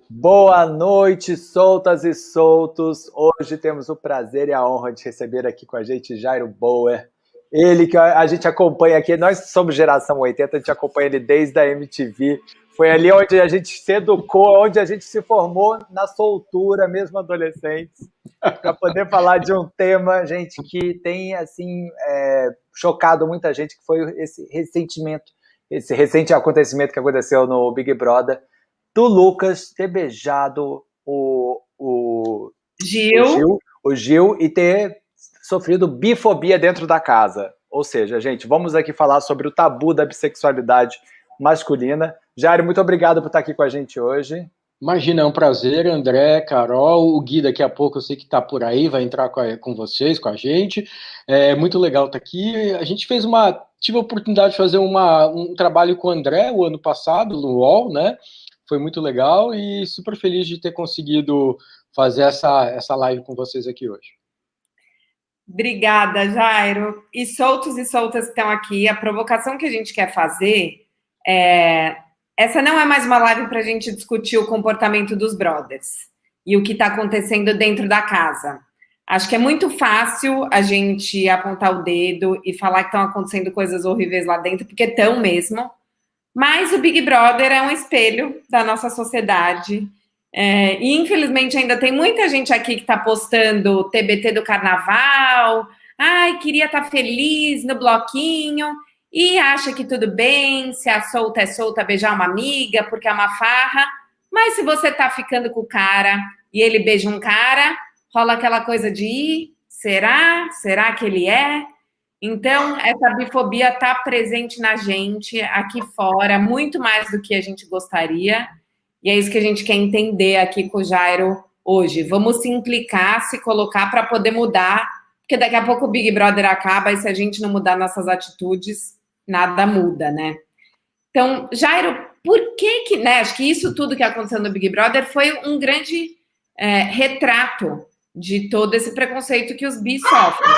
Boa noite, soltas e soltos. Hoje temos o prazer e a honra de receber aqui com a gente Jairo Bauer. Ele que a gente acompanha aqui, nós somos geração 80, a gente acompanha ele desde a MTV. Foi ali onde a gente se educou, onde a gente se formou na soltura, mesmo adolescentes, para poder falar de um tema, gente, que tem assim chocado muita gente, que foi esse recente acontecimento que aconteceu no Big Brother do Lucas ter beijado o Gil, Gil, o Gil e ter sofrido bifobia dentro da casa. Ou seja, gente, vamos aqui falar sobre o tabu da bissexualidade masculina. Jairo, muito obrigado por estar aqui com a gente hoje. Imagina, é um prazer, André, Carol, o Gui daqui a pouco eu sei que está por aí, vai entrar com vocês, com a gente. É muito legal estar aqui. A gente tive a oportunidade de fazer um trabalho com o André o ano passado, no UOL, né? Foi muito legal e super feliz de ter conseguido fazer essa live com vocês aqui hoje. obrigada, Jairo. E soltos e soltas que estão aqui, a provocação que a gente quer fazer é... Essa não é mais uma live para a gente discutir o comportamento dos brothers e o que está acontecendo dentro da casa. Acho que é muito fácil a gente apontar o dedo e falar que estão acontecendo coisas horríveis lá dentro, porque estão mesmo. Mas o Big Brother é um espelho da nossa sociedade. E infelizmente ainda tem muita gente aqui que está postando TBT do carnaval, ai, queria estar feliz no bloquinho, e acha que tudo bem, se a solta é solta, beijar uma amiga, porque é uma farra. Mas se você tá ficando com o cara e ele beija um cara, rola aquela coisa de será? Será que ele é? Então, essa bifobia está presente na gente, aqui fora, muito mais do que a gente gostaria. E é isso que a gente quer entender aqui com o Jairo hoje. Vamos se implicar, se colocar para poder mudar, porque daqui a pouco o Big Brother acaba e se a gente não mudar nossas atitudes, nada muda, né? Então, Jairo, por que, né? Acho que isso tudo que aconteceu no Big Brother foi um grande retrato de todo esse preconceito que os bis sofrem.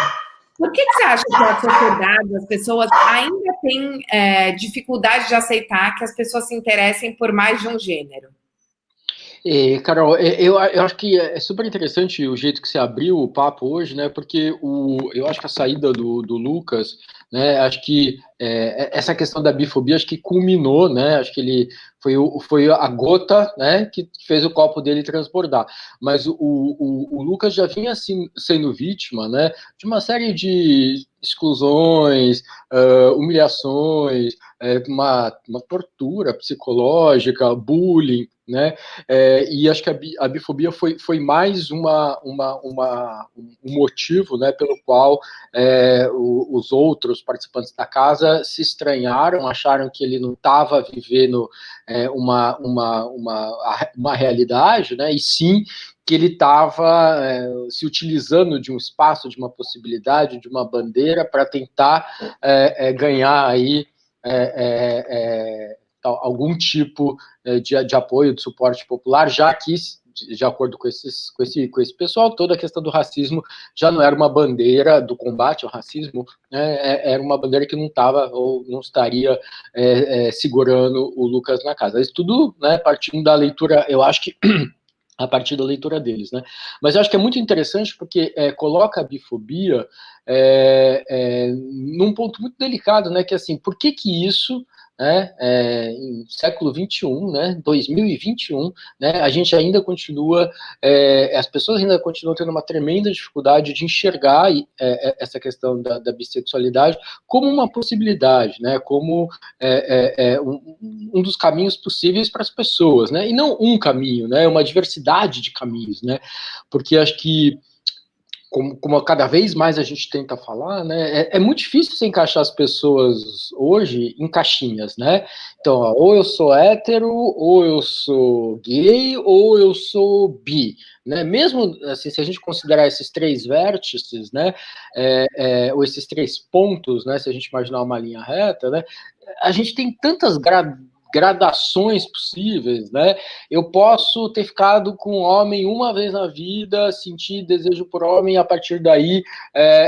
Por que você acha que a sociedade, as pessoas ainda têm dificuldade de aceitar que as pessoas se interessem por mais de um gênero? Carol, eu acho que é super interessante o jeito que você abriu o papo hoje, né? Porque eu acho que a saída do Lucas, né? Acho que essa questão da bifobia, acho que culminou, né? Acho que ele foi a gota, né? Que fez o copo dele transbordar. Mas o Lucas já vinha assim, sendo vítima, né? De uma série de exclusões, humilhações, uma tortura psicológica, bullying, né? E acho que a bifobia foi mais um motivo, né, pelo qual os outros participantes da casa se estranharam, acharam que ele não estava vivendo uma realidade, né, e sim que ele estava se utilizando de um espaço, de uma possibilidade, de uma bandeira para tentar ganhar aí algum tipo de apoio, de suporte popular, já que, de acordo com esse pessoal, toda a questão do racismo já não era uma bandeira do combate ao racismo, né, era uma bandeira que não estava ou não estaria segurando o Lucas na casa. Isso tudo, né, partindo da leitura, eu acho que a partir da leitura deles, né? Mas eu acho que é muito interessante porque coloca a bifobia num ponto muito delicado, né? Que assim, por que isso, né, em século XXI, né, 2021, né, a gente ainda continua, as pessoas ainda continuam tendo uma tremenda dificuldade de enxergar essa questão da bissexualidade como uma possibilidade, né, como um dos caminhos possíveis para as pessoas, né, e não um caminho, né, uma diversidade de caminhos, né, porque acho que como cada vez mais a gente tenta falar, né, é muito difícil você encaixar as pessoas hoje em caixinhas, né? Então, ó, ou eu sou hétero, ou eu sou gay, ou eu sou bi, né? Mesmo assim, se a gente considerar esses três vértices, né, ou esses três pontos, né, se a gente imaginar uma linha reta, né, a gente tem tantas gradações possíveis, né? Eu posso ter ficado com um homem uma vez na vida, sentir desejo por homem, e a partir daí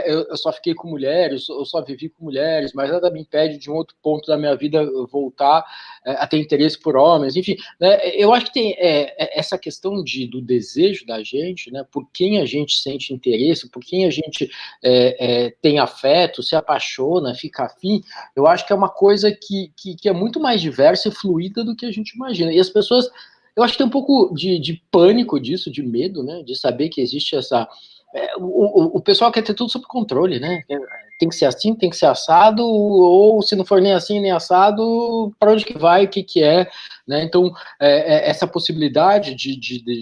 eu só fiquei com mulheres, eu só vivi com mulheres, mas nada me impede de um outro ponto da minha vida voltar a ter interesse por homens, enfim, né? Eu acho que tem essa questão do desejo da gente, né? Por quem a gente sente interesse, por quem a gente tem afeto, se apaixona, fica afim, eu acho que é uma coisa que é muito mais diversa e fluida do que a gente imagina. E as pessoas, eu acho que tem um pouco de pânico disso, de medo, né? De saber que existe essa... o pessoal quer ter tudo sob controle, né? Tem que ser assim, tem que ser assado, ou se não for nem assim, nem assado, para onde que vai, o que é, né? Então, essa possibilidade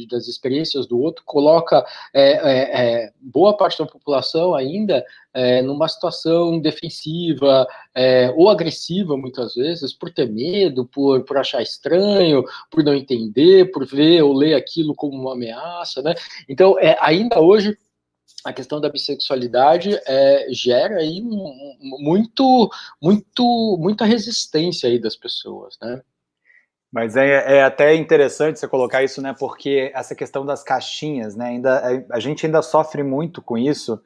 das experiências do outro coloca boa parte da população ainda numa situação defensiva ou agressiva, muitas vezes, por ter medo, por achar estranho, por não entender, por ver ou ler aquilo como uma ameaça, né? Então, ainda hoje, a questão da bissexualidade gera aí muita resistência aí das pessoas, né? Mas é até interessante você colocar isso, né? Porque essa questão das caixinhas, né? A gente ainda sofre muito com isso.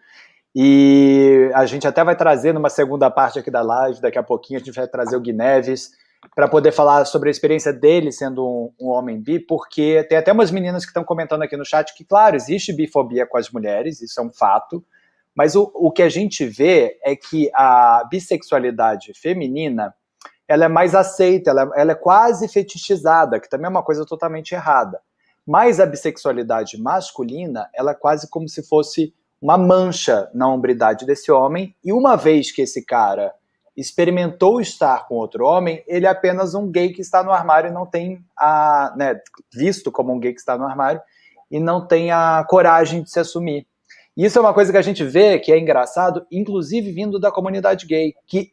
E a gente até vai trazer numa segunda parte aqui da live, daqui a pouquinho a gente vai trazer o Gui Neves para poder falar sobre a experiência dele sendo um homem bi, porque tem até umas meninas que estão comentando aqui no chat que, claro, existe bifobia com as mulheres, isso é um fato, mas o que a gente vê é que a bissexualidade feminina, ela é mais aceita, ela é quase fetichizada, que também é uma coisa totalmente errada. Mas a bissexualidade masculina, ela é quase como se fosse uma mancha na hombridade desse homem, e uma vez que esse cara experimentou estar com outro homem, ele é apenas um gay que está no armário e não tem visto como um gay que está no armário e não tem a coragem de se assumir. E isso é uma coisa que a gente vê que é engraçado, inclusive vindo da comunidade gay, que,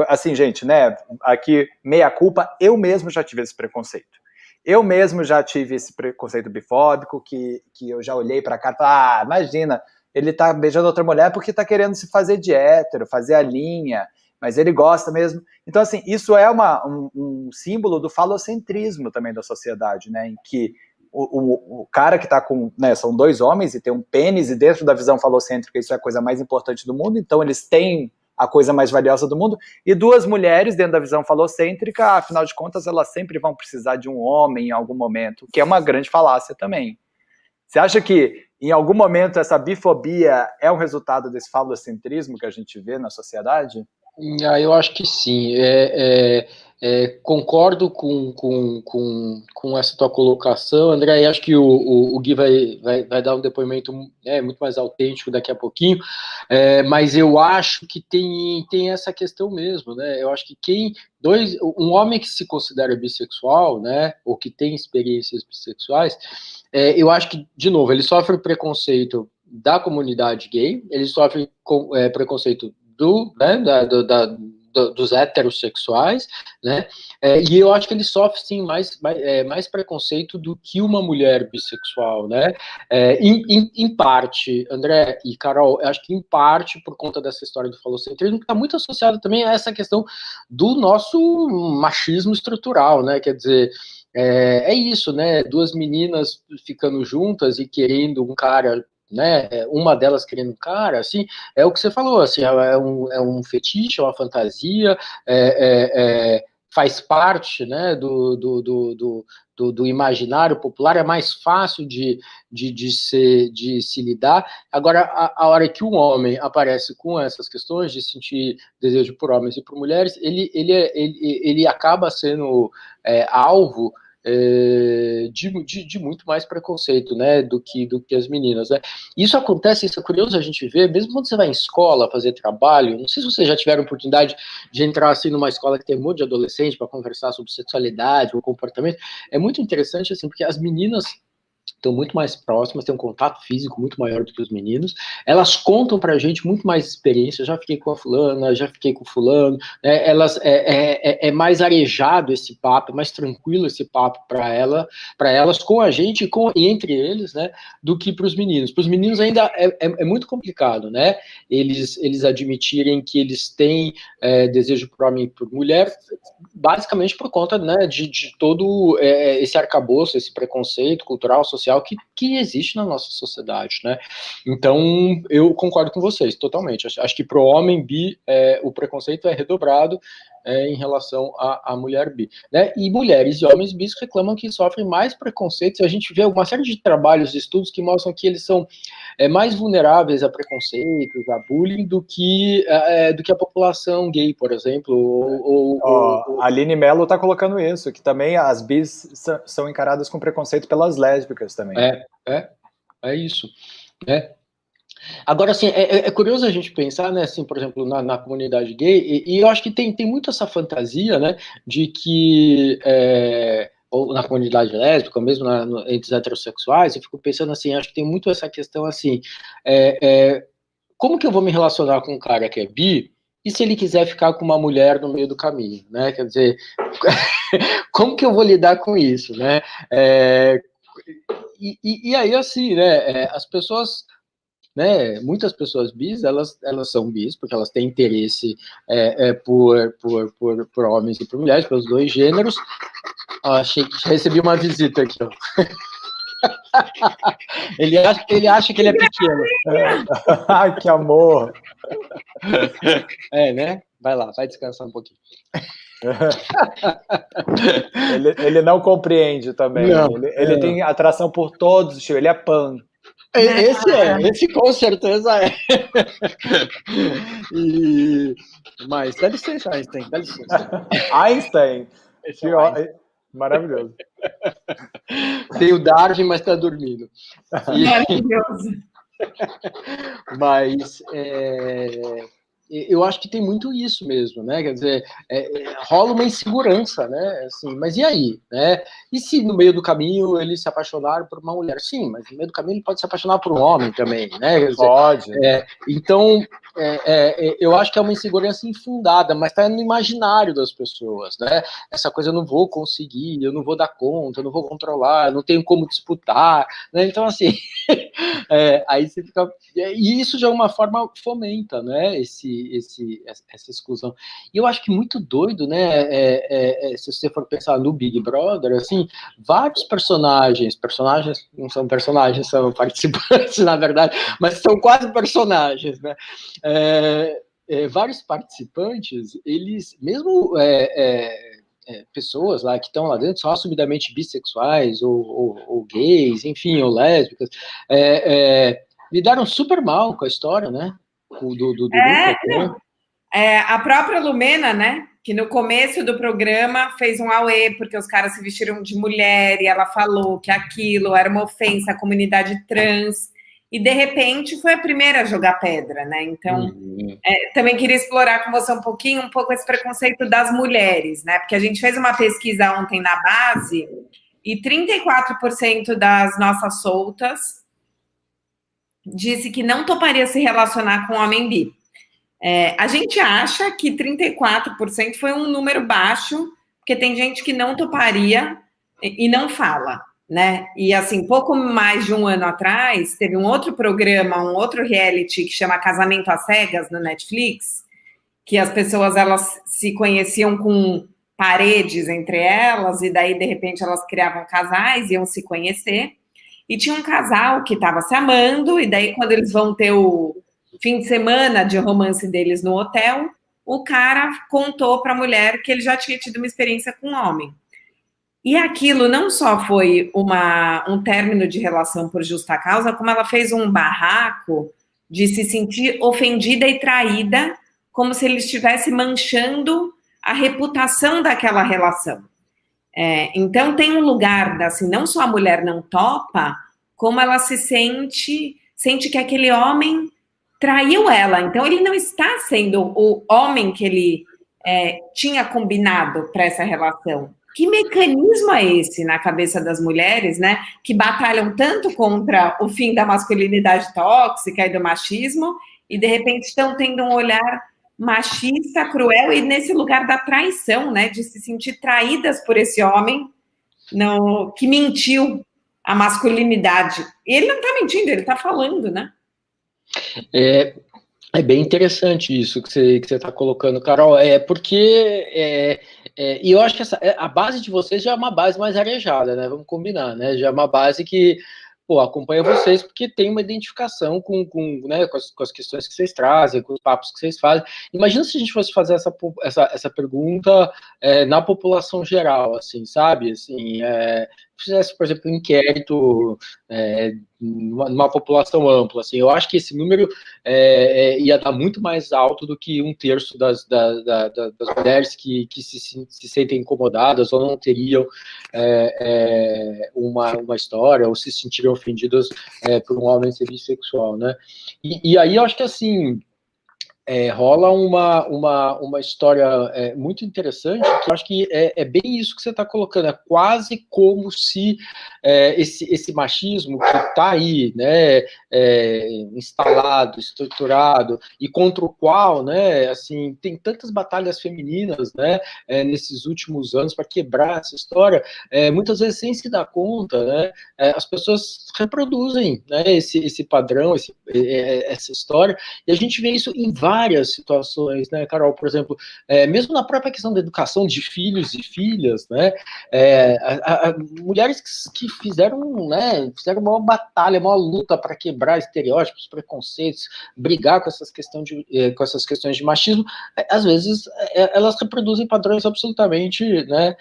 assim, gente, né, aqui, meia culpa, eu mesmo já tive esse preconceito. Eu mesmo já tive esse preconceito bifóbico, que eu já olhei pra cá e falei, imagina, ele tá beijando outra mulher porque tá querendo se fazer de hétero, fazer a linha, mas ele gosta mesmo. Então, assim, isso é um símbolo do falocentrismo também da sociedade, né, em que o cara que tá com, né, são dois homens e tem um pênis, e dentro da visão falocêntrica isso é a coisa mais importante do mundo, então eles têm a coisa mais valiosa do mundo, e duas mulheres dentro da visão falocêntrica, afinal de contas, elas sempre vão precisar de um homem em algum momento, que é uma grande falácia também. Você acha que, em algum momento, essa bifobia é um resultado desse falocentrismo que a gente vê na sociedade? Eu acho que sim. Concordo com essa tua colocação, André, e acho que o Gui vai dar um depoimento muito mais autêntico daqui a pouquinho, mas eu acho que tem essa questão mesmo, né? Eu acho que um homem que se considera bissexual, né, ou que tem experiências bissexuais, eu acho que, de novo, ele sofre preconceito da comunidade gay, ele sofre preconceito dos heterossexuais, né? E eu acho que ele sofre sim mais preconceito do que uma mulher bissexual, né? Em parte, André e Carol, eu acho que em parte por conta dessa história do falocentrismo, que está muito associado também a essa questão do nosso machismo estrutural, né? Quer dizer, isso, né? Duas meninas ficando juntas e querendo um cara, né, uma delas querendo um cara, assim, é o que você falou, assim, é um fetiche, é uma fantasia, faz parte, né, do imaginário popular, é mais fácil de se lidar. Agora, a hora que um homem aparece com essas questões de sentir desejo por homens e por mulheres, ele acaba sendo alvo de muito mais preconceito, né, do que as meninas, né? Isso acontece, isso é curioso a gente ver, mesmo quando você vai em escola fazer trabalho, não sei se vocês já tiveram oportunidade de entrar assim numa escola que tem um monte de adolescente para conversar sobre sexualidade ou comportamento, é muito interessante assim, porque as meninas estão muito mais próximas, têm um contato físico muito maior do que os meninos, elas contam pra gente muito mais experiência, já fiquei com a fulana, já fiquei com o fulano, é mais arejado esse papo, é mais tranquilo esse papo para elas, com a gente e entre eles, né, do que para os meninos. Para os meninos ainda é muito complicado, né, eles admitirem que eles têm desejo por homem e por mulher, basicamente por conta, né, de todo esse arcabouço, esse preconceito cultural, social que existe na nossa sociedade, né. Então, eu concordo com vocês, totalmente. Acho que para o homem bi, o preconceito é redobrado em relação à mulher bi, né? E mulheres e homens bis reclamam que sofrem mais preconceitos. A gente vê uma série de trabalhos, de estudos que mostram que eles são mais vulneráveis a preconceitos, a bullying, do que a população gay, por exemplo. A Aline Mello está colocando isso, que também as bis são encaradas com preconceito pelas lésbicas também. É isso, né? Agora, assim, é curioso a gente pensar, né, assim, por exemplo, na comunidade gay, e eu acho que tem muito essa fantasia, né, de que, ou na comunidade lésbica, ou mesmo entre os heterossexuais, eu fico pensando assim, acho que tem muito essa questão, assim, como que eu vou me relacionar com um cara que é bi, e se ele quiser ficar com uma mulher no meio do caminho, né, quer dizer, como que eu vou lidar com isso, né, e aí, assim, né, as pessoas, né, muitas pessoas bis, elas são bis, porque elas têm interesse por homens e por mulheres, pelos dois gêneros. Achei que recebi uma visita aqui, ó. Ele acha que ele é pequeno. Ai, que amor! Né? Vai lá, vai descansar um pouquinho. Ele não compreende também. Não, ele tem atração por todos os tipos, ele é pan. Esse com certeza é. Mas dá licença, Einstein, dá licença. Einstein, maravilhoso. Tem o Darwin, mas tá dormindo. Maravilhoso. Mas eu acho que tem muito isso mesmo, né? Quer dizer, rola uma insegurança, né? Assim, mas e aí, né? E se no meio do caminho ele se apaixonar por uma mulher? Sim, mas no meio do caminho ele pode se apaixonar por um homem também, né? Quer dizer, pode. Então, eu acho que é uma insegurança infundada, mas está no imaginário das pessoas, né? Essa coisa, eu não vou conseguir, eu não vou dar conta, eu não vou controlar, eu não tenho como disputar, né? Então, assim, aí você fica... E isso de alguma forma fomenta, né? Essa exclusão. E eu acho que muito doido, né? Se você for pensar no Big Brother, assim, vários personagens não são personagens, são participantes, na verdade, mas são quase personagens, né? Vários participantes, eles, mesmo pessoas lá que estão lá dentro, são assumidamente bissexuais, ou gays, enfim, ou lésbicas, lidaram super mal com a história, né? Do Lucas, né? A própria Lumena, né? Que no começo do programa fez um auê, porque os caras se vestiram de mulher, e ela falou que aquilo era uma ofensa à comunidade trans, e de repente foi a primeira a jogar pedra, né? Então, também queria explorar com você um pouco esse preconceito das mulheres, né? Porque a gente fez uma pesquisa ontem na base, e 34% das nossas soltas disse que não toparia se relacionar com um homem bi. A gente acha que 34% foi um número baixo, porque tem gente que não toparia e não fala, né? E assim, pouco mais de um ano atrás, teve um outro programa, um outro reality que chama Casamento às Cegas no Netflix, que as pessoas, elas se conheciam com paredes entre elas, e daí de repente elas criavam casais, iam se conhecer, e tinha um casal que estava se amando, e daí quando eles vão ter o fim de semana de romance deles no hotel, o cara contou para a mulher que ele já tinha tido uma experiência com um homem. E aquilo não só foi um término de relação por justa causa, como ela fez um barraco de se sentir ofendida e traída, como se ele estivesse manchando a reputação daquela relação. Então tem um lugar, assim, não só a mulher não topa, como ela se sente que aquele homem traiu ela. Então ele não está sendo o homem que ele tinha combinado para essa relação. que mecanismo é esse na cabeça das mulheres, né, que batalham tanto contra o fim da masculinidade tóxica e do machismo, e de repente estão tendo um olhar machista, cruel, e nesse lugar da traição, né, de se sentir traídas por esse homem que mentiu a masculinidade. E ele não está mentindo, ele está falando, né? É bem interessante isso que você está colocando, Carol, porque e eu acho que a base de vocês já é uma base mais arejada, né? Vamos combinar, né? Já é uma base que, pô, acompanha vocês porque tem uma identificação né, com as questões que vocês trazem, com os papos que vocês fazem. Imagina se a gente fosse fazer essa pergunta na população geral, assim, sabe? Assim, fizesse, por exemplo, um inquérito numa população ampla, assim, eu acho que esse número ia dar muito mais alto do que 1/3 das mulheres que se sentem incomodadas ou não teriam uma história ou se sentiriam ofendidas por um homem ser bissexual, né? E aí eu acho que, assim, rola uma história muito interessante, que eu acho que é bem isso que você está colocando, é quase como se esse machismo que está aí, né, instalado, estruturado, e contra o qual, né, assim, tem tantas batalhas femininas, né, nesses últimos anos para quebrar essa história, muitas vezes sem se dar conta, né, as pessoas reproduzem, né, esse padrão, essa história, e a gente vê isso em várias situações, né, Carol? Por exemplo, mesmo na própria questão da educação de filhos e filhas, né, mulheres que fizeram uma batalha, uma luta para quebrar estereótipos, preconceitos, brigar com essas questões de machismo, às vezes elas reproduzem padrões absolutamente, né,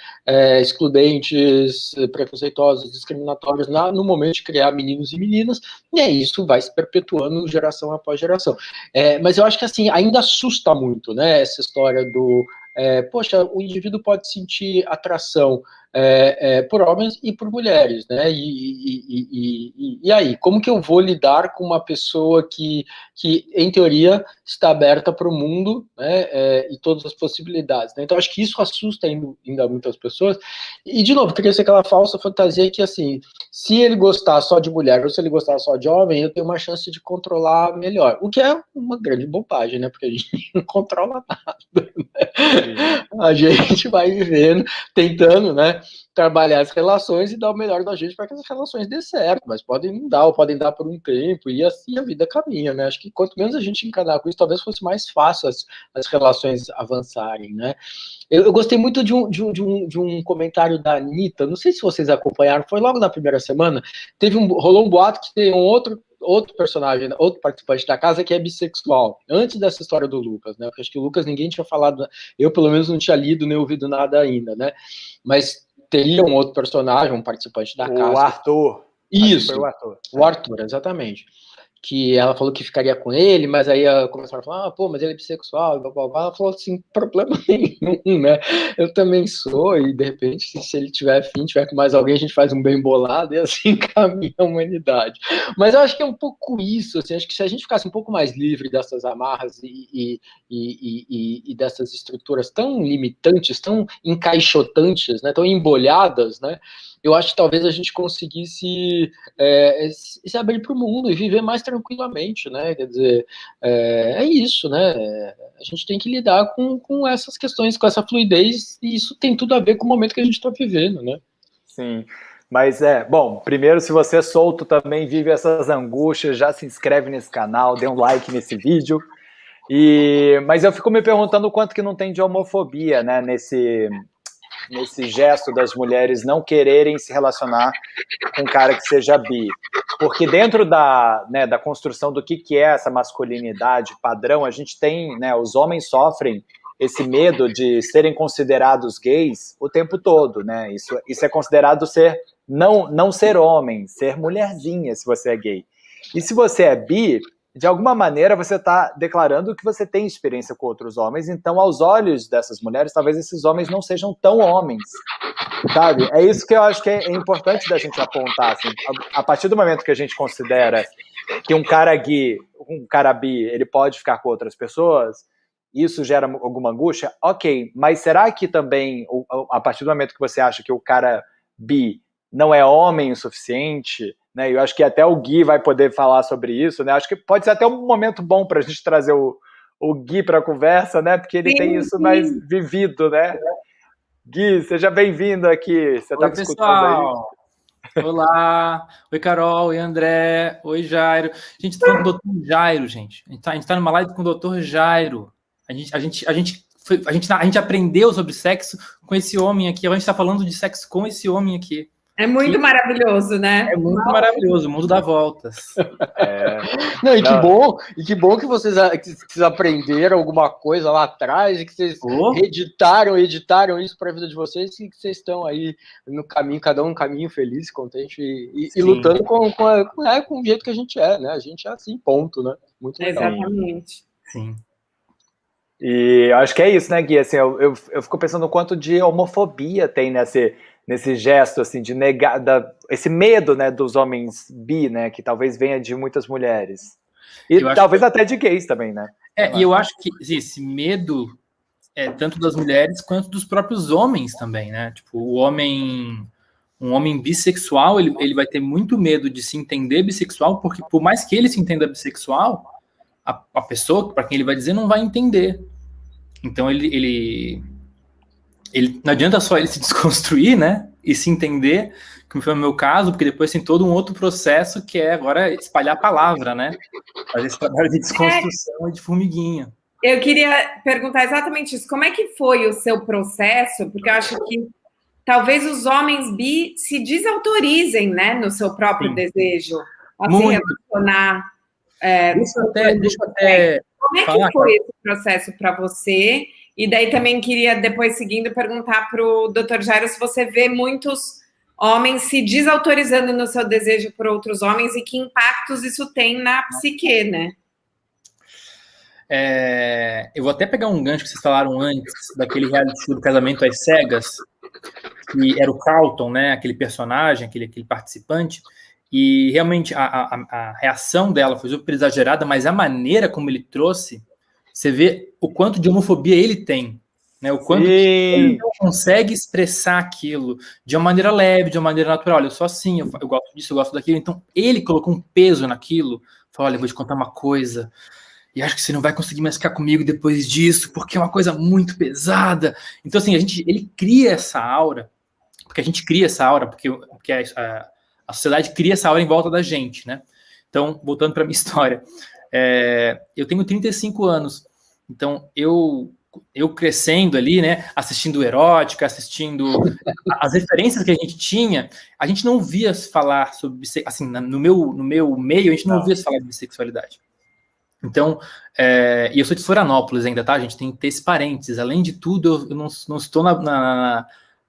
excludentes, preconceituosos, discriminatórios no momento de criar meninos e meninas, e isso vai se perpetuando geração após geração. Mas eu acho que, assim, ainda assusta muito, né, essa história do poxa, o indivíduo pode sentir atração por homens e por mulheres, né? E aí, como que eu vou lidar com uma pessoa que em teoria, está aberta para o mundo, né? E todas as possibilidades, né? Então, acho que isso assusta ainda muitas pessoas. E, de novo, cria-se aquela falsa fantasia que, assim, se ele gostar só de mulher ou se ele gostar só de homem, eu tenho uma chance de controlar melhor. O que é uma grande bobagem, né? Porque a gente não controla nada, né? A gente vai vivendo, tentando, né, trabalhar as relações e dar o melhor da gente para que as relações dê certo, mas podem não dar, ou podem dar por um tempo, e assim a vida caminha, né? Acho que quanto menos a gente encarar com isso, talvez fosse mais fácil as relações avançarem, né? Eu gostei muito de um comentário da Anitta, não sei se vocês acompanharam, foi logo na primeira semana, rolou um boato que tem um outro personagem, outro participante da casa que é bissexual, antes dessa história do Lucas, né? Porque acho que o Lucas ninguém tinha falado, eu pelo menos não tinha lido nem ouvido nada ainda, né? Mas teria um outro personagem, um participante da casa. O Arthur. Isso, o Arthur, exatamente. Que ela falou que ficaria com ele, mas aí começaram a falar, pô, mas ele é bissexual, blá, blá, blá. Ela falou assim, problema nenhum, né? Eu também sou, e de repente, se ele tiver afim, tiver com mais alguém, a gente faz um bem bolado e assim caminha a humanidade. Mas eu acho que é um pouco isso, assim, acho que se a gente ficasse um pouco mais livre dessas amarras e dessas estruturas tão limitantes, tão encaixotantes, né, tão embolhadas, né, eu acho que talvez a gente conseguisse se abrir para o mundo e viver mais tranquilamente, né? Quer dizer, é isso, né? A gente tem que lidar com essas questões, com essa fluidez, e isso tem tudo a ver com o momento que a gente está vivendo, né? Sim, mas bom, primeiro, se você é solto também, vive essas angústias, já se inscreve nesse canal, dê um like nesse vídeo. Mas eu fico me perguntando o quanto que não tem de homofobia, né, nesse gesto das mulheres não quererem se relacionar com um cara que seja bi. Porque dentro da construção do que é essa masculinidade padrão, a gente tem, né, os homens sofrem esse medo de serem considerados gays o tempo todo, né? Isso é considerado não ser homem, ser mulherzinha, se você é gay. E se você é bi, de alguma maneira você está declarando que você tem experiência com outros homens, então aos olhos dessas mulheres, talvez esses homens não sejam tão homens, sabe? É isso que eu acho que é importante da gente apontar, assim, a partir do momento que a gente considera que um cara bi, ele pode ficar com outras pessoas, isso gera alguma angústia? Ok, mas será que também, a partir do momento que você acha que o cara bi não é homem o suficiente, né? Eu acho que até o Gui vai poder falar sobre isso, né? Acho que pode ser até um momento bom para a gente trazer o Gui para a conversa, né? Porque ele tem isso mais vivido, né? Gui, seja bem-vindo aqui. Você está me escutando aí? Olá, oi Carol, oi André, oi Jairo. A gente está falando com o doutor Jairo, gente. A gente tá numa live com o doutor Jairo. A gente aprendeu sobre sexo com esse homem aqui. A gente está falando de sexo com esse homem aqui. É muito maravilhoso, né? É muito maravilhoso, o mundo dá voltas. Não, que bom que vocês aprenderam alguma coisa lá atrás e que vocês editaram isso para a vida de vocês e que vocês estão aí no caminho, cada um no caminho feliz, contente e lutando com o jeito que a gente é, né? A gente é assim, ponto, né? Muito legal. Exatamente. Sim. E eu acho que é isso, né, Gui? Assim, eu fico pensando o quanto de homofobia tem nesse gesto, assim, de negar, esse medo, né, dos homens bi, né, que talvez venha de muitas mulheres. E talvez até de gays também, né? E eu acho que esse medo é tanto das mulheres quanto dos próprios homens também, né? Tipo, um homem bissexual, ele vai ter muito medo de se entender bissexual, porque por mais que ele se entenda bissexual, a pessoa para quem ele vai dizer não vai entender. Então ele não adianta só ele se desconstruir, né? E se entender, como foi o meu caso, porque depois tem todo um outro processo que é agora espalhar a palavra, né? Fazer esse trabalho de desconstrução e de formiguinha. Eu queria perguntar exatamente isso. Como é que foi o seu processo? Porque eu acho que talvez os homens bi se desautorizem, né? No seu próprio desejo. A se relacionar. Deixa eu até como é que foi esse processo para você? E daí também queria, depois seguindo, perguntar para o Dr. Jairo se você vê muitos homens se desautorizando no seu desejo por outros homens e que impactos isso tem na psique, né? Eu vou até pegar um gancho que vocês falaram antes, daquele reality show do Casamento às Cegas, que era o Carlton, né? Aquele personagem, aquele participante. E realmente a reação dela foi super exagerada, mas a maneira como ele trouxe, você vê o quanto de homofobia ele tem, né? O quanto ele não consegue expressar aquilo de uma maneira leve, de uma maneira natural. Olha, eu sou assim, eu gosto disso, eu gosto daquilo. Então ele colocou um peso naquilo. Falou, olha, eu vou te contar uma coisa, e acho que você não vai conseguir mais ficar comigo depois disso, porque é uma coisa muito pesada. Então assim, ele cria essa aura, porque a gente cria essa aura, porque a sociedade cria essa aura em volta da gente, né? Então, voltando para a minha história, eu tenho 35 anos, então eu crescendo ali, né, assistindo erótica, assistindo as referências que a gente tinha, a gente não via se falar sobre, assim, no meu meio, a gente não ouvia se falar de bissexualidade. Então, e eu sou de Florianópolis ainda, tá? A gente tem que ter esse parênteses. Além de tudo, eu não estou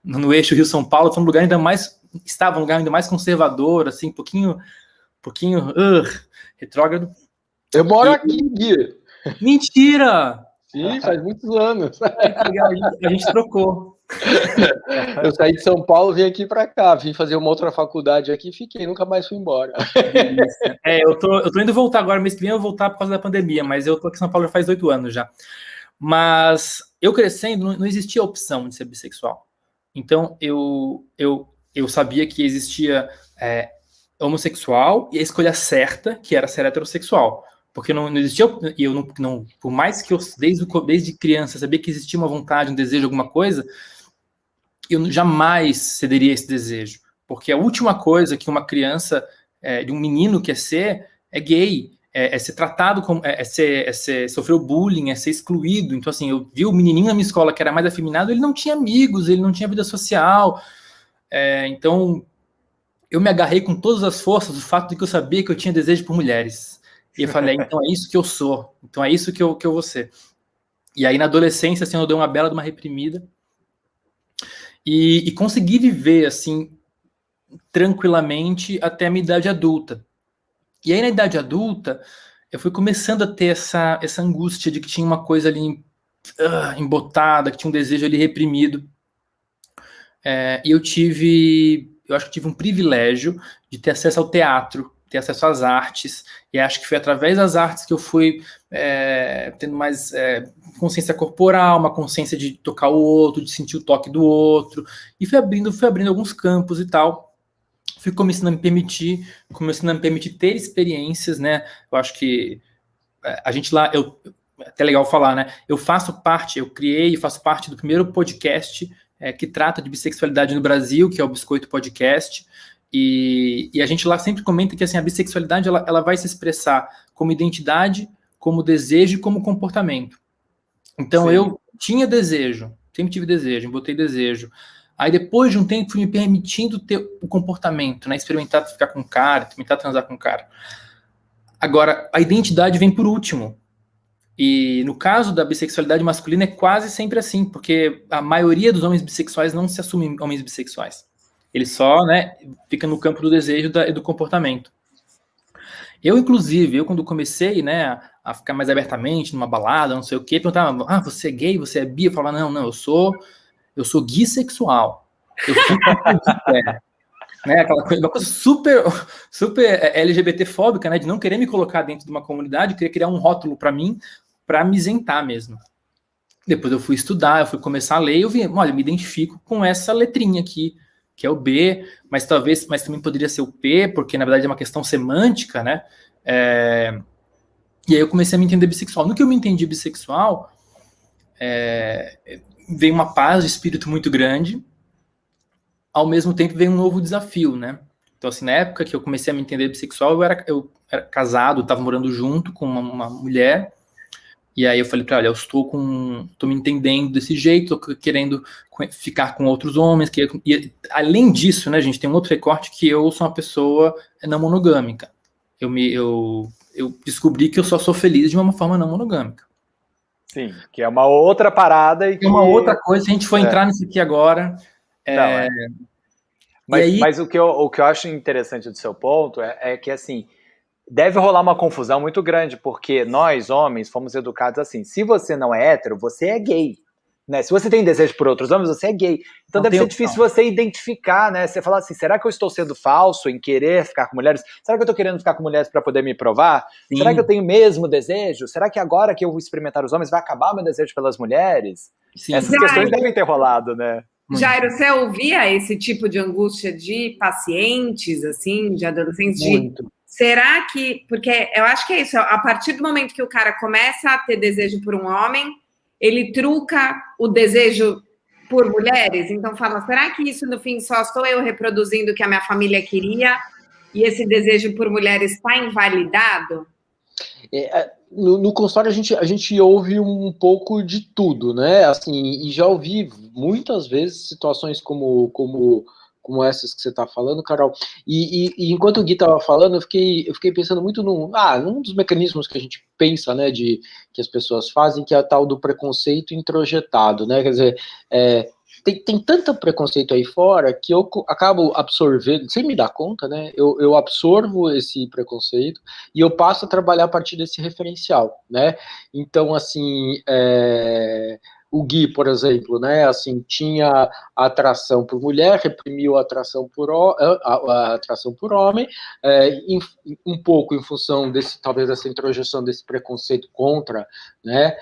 no eixo Rio-São Paulo, estou num lugar estava um lugar ainda mais conservador, assim, um pouquinho retrógrado. Eu moro aqui, Gui. Mentira! Sim, faz muitos anos. A gente trocou. Eu saí de São Paulo, vim aqui para cá, vim fazer uma outra faculdade aqui, fiquei, nunca mais fui embora. Eu tô indo voltar agora, mês que vem eu vou voltar por causa da pandemia, mas eu tô aqui em São Paulo já faz 8 anos já. Mas eu crescendo, não existia a opção de ser bissexual. Então eu sabia que existia homossexual e a escolha certa, que era ser heterossexual. Porque não existia, e eu não, por mais que eu, desde criança, sabia que existia uma vontade, um desejo, alguma coisa, eu jamais cederia esse desejo. Porque a última coisa que uma criança, de um menino quer ser, é gay, é ser tratado como, sofrer bullying, é ser excluído. Então, assim, eu vi o menininho na minha escola que era mais afeminado, ele não tinha amigos, ele não tinha vida social. Então, eu me agarrei com todas as forças do fato de que eu sabia que eu tinha desejo por mulheres. E eu falei, então é isso que eu sou, então é isso que eu vou ser. E aí na adolescência, assim, eu dei uma bela de uma reprimida e consegui viver, assim, tranquilamente até a minha idade adulta. E aí na idade adulta, eu fui começando a ter essa angústia de que tinha uma coisa ali embotada, que tinha um desejo ali reprimido. E eu acho que tive um privilégio de ter acesso ao teatro ter acesso às artes, e acho que foi através das artes que eu fui tendo mais consciência corporal, uma consciência de tocar o outro, de sentir o toque do outro, e fui abrindo alguns campos e tal, fui começando a me permitir ter experiências, né? Eu acho que a gente lá, é até legal falar, né? Eu criei e faço parte do primeiro podcast que trata de bissexualidade no Brasil, que é o Biscoito Podcast, e a gente lá sempre comenta que assim, a bissexualidade ela vai se expressar como identidade, como desejo e como comportamento. Então, Sim. eu tinha desejo, sempre tive desejo, botei desejo. Aí, depois de um tempo, fui me permitindo ter o comportamento, né? Experimentar ficar com o cara, experimentar transar com o cara. Agora, a identidade vem por último. E no caso da bissexualidade masculina é quase sempre assim, porque a maioria dos homens bissexuais não se assumem homens bissexuais. Ele só, né, fica no campo do desejo e do comportamento. Inclusive, quando comecei, né, a ficar mais abertamente numa balada, não sei o quê, perguntava, você é gay, você é bi? Eu falava, não, eu sou bissexual. Eu fico né, aquela coisa, uma coisa super LGBT-fóbica, né, de não querer me colocar dentro de uma comunidade, querer criar um rótulo para mim, para me isentar mesmo. Depois eu fui estudar, eu fui começar a ler, e eu vi, olha, eu me identifico com essa letrinha aqui, que é o B, mas também poderia ser o P, porque na verdade é uma questão semântica, né? E aí eu comecei a me entender bissexual. No que eu me entendi bissexual, veio uma paz de espírito muito grande, ao mesmo tempo veio um novo desafio, né? Então, assim, na época que eu comecei a me entender bissexual, eu era casado, estava morando junto com uma mulher, e aí eu falei pra ela, eu estou me entendendo desse jeito, tô querendo ficar com outros homens, e além disso, né, gente, tem um outro recorte que eu sou uma pessoa não monogâmica. Eu descobri que eu só sou feliz de uma forma não monogâmica. Sim, que é uma outra parada e que... É uma outra coisa, se a gente for entrar nisso aqui agora... Mas o que eu acho interessante do seu ponto é que, assim, deve rolar uma confusão muito grande, porque nós, homens, fomos educados assim, se você não é hétero, você é gay, né? Se você tem desejo por outros homens, você é gay. Então deve ser difícil você identificar, né? Você falar assim, será que eu estou sendo falso em querer ficar com mulheres? Será que eu estou querendo ficar com mulheres para poder me provar? Sim. Será que eu tenho mesmo desejo? Será que agora que eu vou experimentar os homens, vai acabar o meu desejo pelas mulheres? Sim. Essas questões devem ter rolado, né? Jairo, você ouvia esse tipo de angústia de pacientes, assim, de adolescentes? Muito. Será que... Porque eu acho que é isso, a partir do momento que o cara começa a ter desejo por um homem, ele truca o desejo por mulheres? Então fala, será que isso no fim só estou eu reproduzindo o que a minha família queria e esse desejo por mulheres está invalidado? No consultório a gente ouve um pouco de tudo, né? Assim, e já ouvi muitas vezes situações como essas que você está falando, Carol. E enquanto o Gui estava falando, eu fiquei pensando muito num dos mecanismos que a gente pensa, né, que as pessoas fazem, que é a tal do preconceito introjetado, né? Quer dizer, tem tanto preconceito aí fora que eu acabo absorvendo, sem me dar conta, né? Eu absorvo esse preconceito e eu passo a trabalhar a partir desse referencial, né? Então, assim, o Gui, por exemplo, né? Assim, tinha a atração por mulher, reprimiu a atração por homem, um pouco em função talvez dessa introjeção desse preconceito contra, né?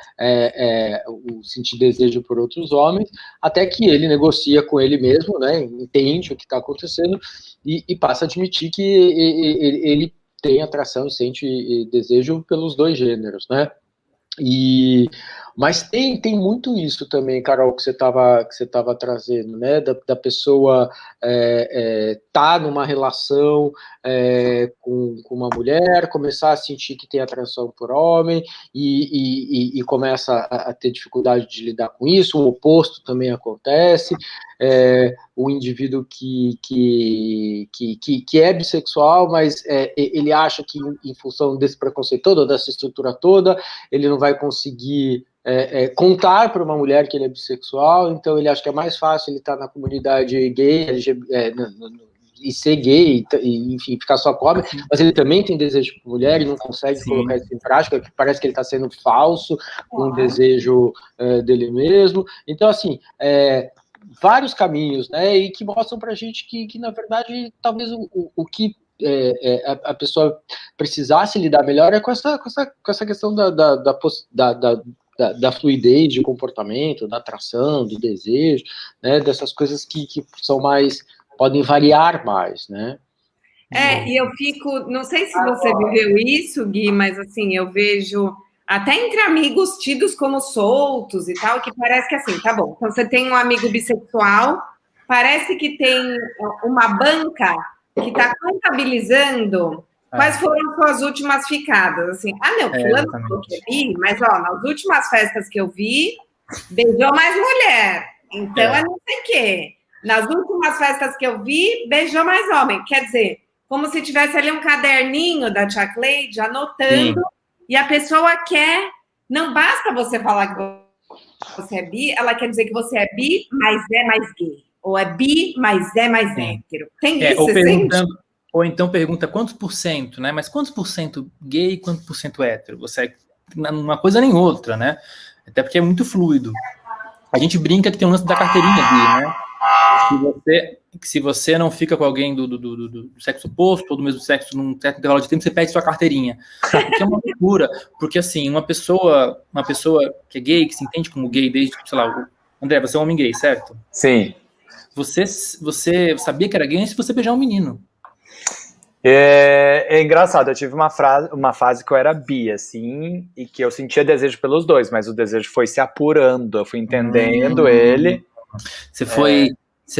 O sentir desejo por outros homens, até que ele negocia com ele mesmo, né, entende o que está acontecendo e passa a admitir que ele tem atração e sente desejo pelos dois gêneros, né? Mas tem muito isso também, Carol, que você estava trazendo, né? Da pessoa tá numa relação com uma mulher, começar a sentir que tem atração por homem e começa a ter dificuldade de lidar com isso. O oposto também acontece. O indivíduo que é bissexual, mas ele acha que em função desse preconceito todo, dessa estrutura toda, ele não vai conseguir contar para uma mulher que ele é bissexual, então ele acha que é mais fácil ele estar na comunidade gay, e ser gay, e, enfim, ficar só com homem, mas ele também tem desejo por mulher e não consegue colocar isso em prática, parece que ele está sendo falso com o desejo dele mesmo. Então, assim, vários caminhos, né, e que mostram pra gente que na verdade, talvez o que a pessoa precisasse lidar melhor é com essa questão da fluidez de comportamento, da atração, do desejo, né, dessas coisas que são mais, podem variar mais, né? E eu fico, não sei se você viveu isso, Gui, mas assim, eu vejo até entre amigos tidos como soltos e tal, que parece que assim, tá bom, então você tem um amigo bissexual, parece que tem uma banca que está contabilizando quais foram suas últimas ficadas, assim, fulano falou que é bi, mas ó, nas últimas festas que eu vi, beijou mais mulher, então é não sei o quê. Nas últimas festas que eu vi, beijou mais homem, quer dizer, como se tivesse ali um caderninho da Tia Cleide anotando, e a pessoa quer, não basta você falar que você é bi, ela quer dizer que você é bi, mas é mais gay, ou é bi, mas é mais hétero. Tem isso, ou então pergunta quantos por cento, né? Mas quantos por cento gay e quantos por cento hétero? Você é uma coisa nem outra, né? Até porque é muito fluido. A gente brinca que tem um lance da carteirinha gay, né? Se você não fica com alguém do sexo oposto ou do mesmo sexo num certo intervalo de tempo, você perde sua carteirinha. O que é uma loucura, porque assim, uma pessoa que é gay, que se entende como gay desde, sei lá, André, você é um homem gay, certo? Sim. Você sabia que era gay antes de você beijar um menino. É engraçado, eu tive uma fase que eu era bi, assim, e que eu sentia desejo pelos dois, mas o desejo foi se apurando, eu fui entendendo ele. Você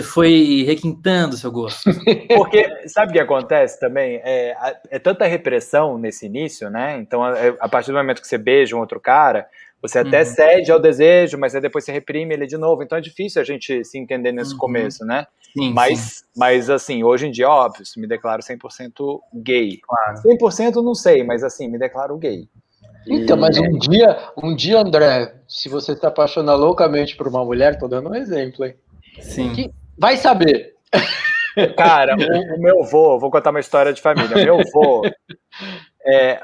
foi requintando o seu gosto. Porque, sabe o que acontece também? É tanta repressão nesse início, né? Então, a partir do momento que você beija um outro cara, você até cede ao desejo, mas aí depois você reprime ele de novo. Então é difícil a gente se entender nesse começo, né? Sim, mas, assim, hoje em dia, óbvio, me declaro 100% gay. Claro. 100% não sei, mas, assim, me declaro gay. Então, mas um dia, André, se você se apaixonar loucamente por uma mulher, tô dando um exemplo, hein? Sim. Vai saber. Cara, o meu avô, vou contar uma história de família. Meu avô,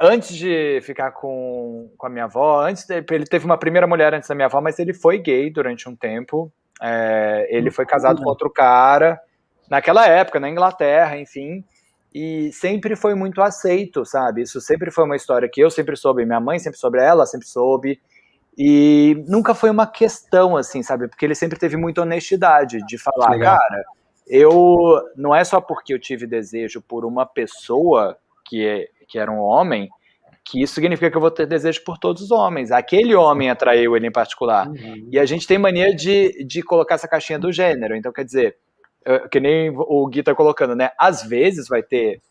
antes de ficar com a minha avó, ele teve uma primeira mulher antes da minha avó, mas ele foi gay durante um tempo. Ele foi casado com outro cara, naquela época, na Inglaterra, enfim, e sempre foi muito aceito, sabe? Isso sempre foi uma história que eu sempre soube, minha mãe sempre soube, ela sempre soube, e nunca foi uma questão, assim, sabe? Porque ele sempre teve muita honestidade de falar, legal. Cara, não é só porque eu tive desejo por uma pessoa que era um homem, que isso significa que eu vou ter desejo por todos os homens. Aquele homem atraiu ele em particular. E a gente tem mania de colocar essa caixinha do gênero. Então, quer dizer, que nem o Gui tá colocando, né? Às vezes vai ter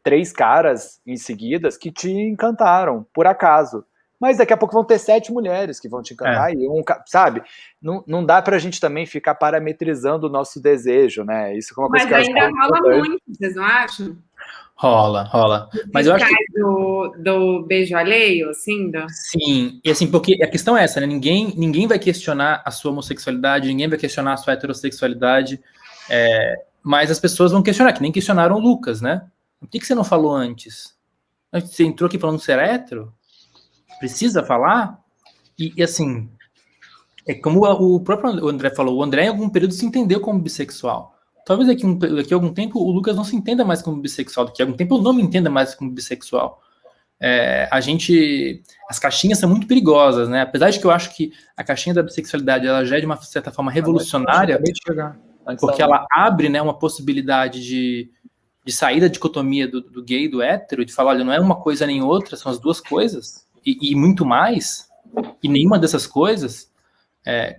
3 caras em seguidas que te encantaram, por acaso. Mas daqui a pouco vão ter 7 mulheres que vão te encantar e sabe? Não dá pra gente também ficar parametrizando o nosso desejo, né? Isso é uma coisa Mas que ainda rola muito, vocês não acham? Rola. Mas eu acho que do beijo alheio, assim? Sim, e assim, porque a questão é essa, né? Ninguém vai questionar a sua homossexualidade, ninguém vai questionar a sua heterossexualidade, mas as pessoas vão questionar, que nem questionaram o Lucas, né? Por que você não falou antes? Você entrou aqui falando que você era hétero? Precisa falar? E assim, é como o próprio André falou, o André em algum período se entendeu como bissexual. Talvez daqui a algum tempo o Lucas não se entenda mais como bissexual, daqui a algum tempo eu não me entenda mais como bissexual. As caixinhas são muito perigosas, né? Apesar de que eu acho que a caixinha da bissexualidade ela já é de uma certa forma revolucionária, porque ela abre, né, uma possibilidade de sair da dicotomia do gay e do hétero, de falar, olha, não é uma coisa nem outra, são as duas coisas, e muito mais, e nenhuma dessas coisas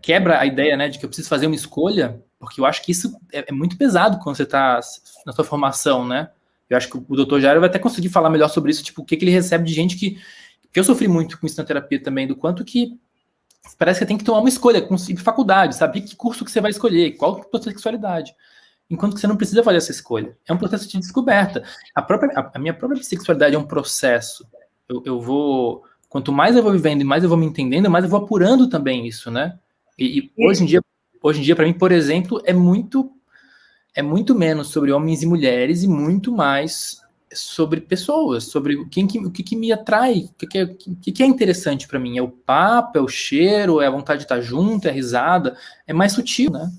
quebra a ideia, né, de que eu preciso fazer uma escolha, porque eu acho que isso é muito pesado quando você está na sua formação, né? Eu acho que o Dr. Jairo vai até conseguir falar melhor sobre isso, tipo, o que ele recebe de gente que eu sofri muito com isso na terapia também, do quanto que parece que você tem que tomar uma escolha, com faculdade, sabe? Que curso que você vai escolher, qual a sua sexualidade. Enquanto que você não precisa fazer essa escolha. É um processo de descoberta. A minha própria bissexualidade é um processo. Eu vou... Quanto mais eu vou vivendo e mais eu vou me entendendo, mais eu vou apurando também isso, né? E hoje em dia, para mim, por exemplo, é muito menos sobre homens e mulheres e muito mais sobre pessoas, sobre o que me atrai, o que é interessante para mim. É o papo, é o cheiro, é a vontade de estar junto, é a risada. É mais sutil, né?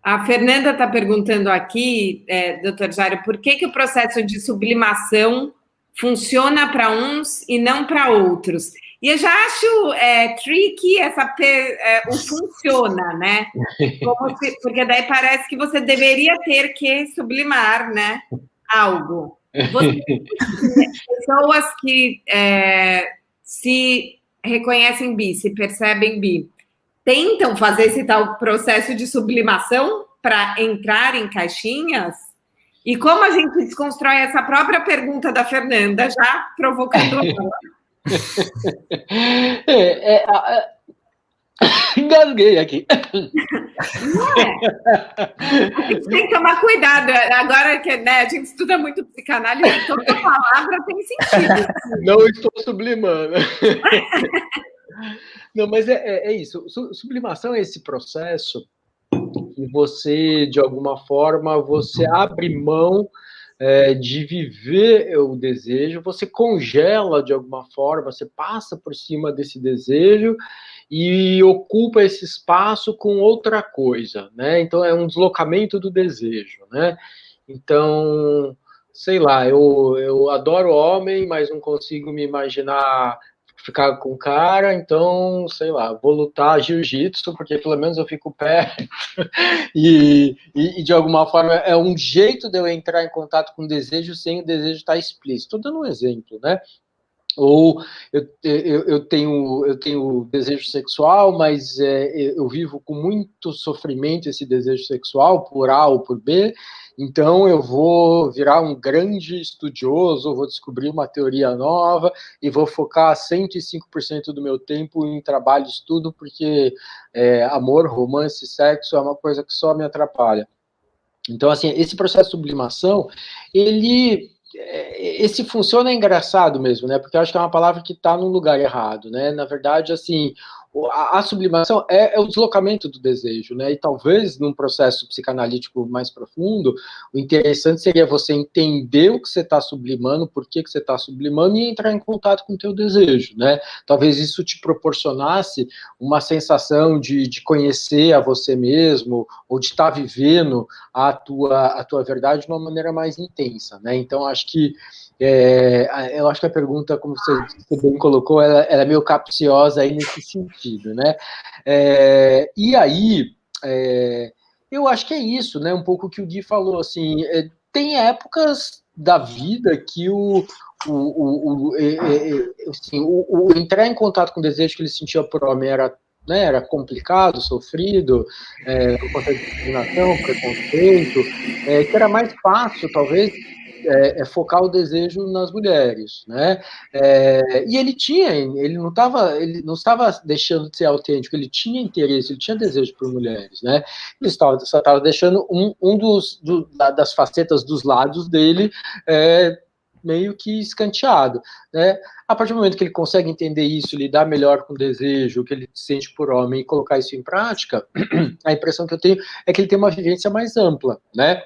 A Fernanda está perguntando aqui, doutor Jairo, por que o processo de sublimação funciona para uns e não para outros? E eu já acho tricky o funciona, né? Porque daí parece que você deveria ter que sublimar, né? Algo. Pessoas que se reconhecem bi, se percebem bi, tentam fazer esse tal processo de sublimação para entrar em caixinhas? E como a gente desconstrói essa própria pergunta da Fernanda, já provocando ela? Engasguei aqui. A gente tem que tomar cuidado. Agora que a gente estuda muito psicanálise, toda palavra tem sentido. Não estou sublimando. Não, mas é isso. Sublimação é esse processo que você, de alguma forma, você abre mão de viver o desejo, você congela de alguma forma, você passa por cima desse desejo e ocupa esse espaço com outra coisa, né? Então é um deslocamento do desejo, né? Então, sei lá, eu adoro homem, mas não consigo me imaginar ficar com cara, então, sei lá, vou lutar jiu-jitsu, porque pelo menos eu fico perto, e de alguma forma é um jeito de eu entrar em contato com o desejo sem o desejo estar explícito. Estou dando um exemplo, né? Ou eu tenho desejo sexual, mas eu vivo com muito sofrimento esse desejo sexual, por A ou por B, então eu vou virar um grande estudioso, vou descobrir uma teoria nova e vou focar 105% do meu tempo em trabalho e estudo, porque amor, romance, sexo é uma coisa que só me atrapalha. Então, assim, esse processo de sublimação, esse funciona é engraçado mesmo, né? Porque eu acho que é uma palavra que está no lugar errado, né? Na verdade, assim, a sublimação é o deslocamento do desejo, né? E talvez num processo psicanalítico mais profundo, o interessante seria você entender o que você está sublimando, por que você está sublimando e entrar em contato com o teu desejo, né? Talvez isso te proporcionasse uma sensação de conhecer a você mesmo ou de estar vivendo a tua verdade de uma maneira mais intensa, né? Então, acho que eu acho que a pergunta, como você bem colocou, ela é meio capciosa aí nesse sentido, né? E aí, eu acho que é isso, né? Um pouco o que o Gui falou, assim, tem épocas da vida que entrar em contato com o desejo que ele sentia por homem era complicado, sofrido, por conta de discriminação, preconceito, que era mais fácil, talvez, focar o desejo nas mulheres, né? E ele não estava deixando de ser autêntico, ele tinha interesse, ele tinha desejo por mulheres, né? Ele só estava deixando das facetas dos lados dele meio que escanteado, né? A partir do momento que ele consegue entender isso, lidar melhor com o desejo que ele sente por homem e colocar isso em prática, a impressão que eu tenho é que ele tem uma vivência mais ampla, né?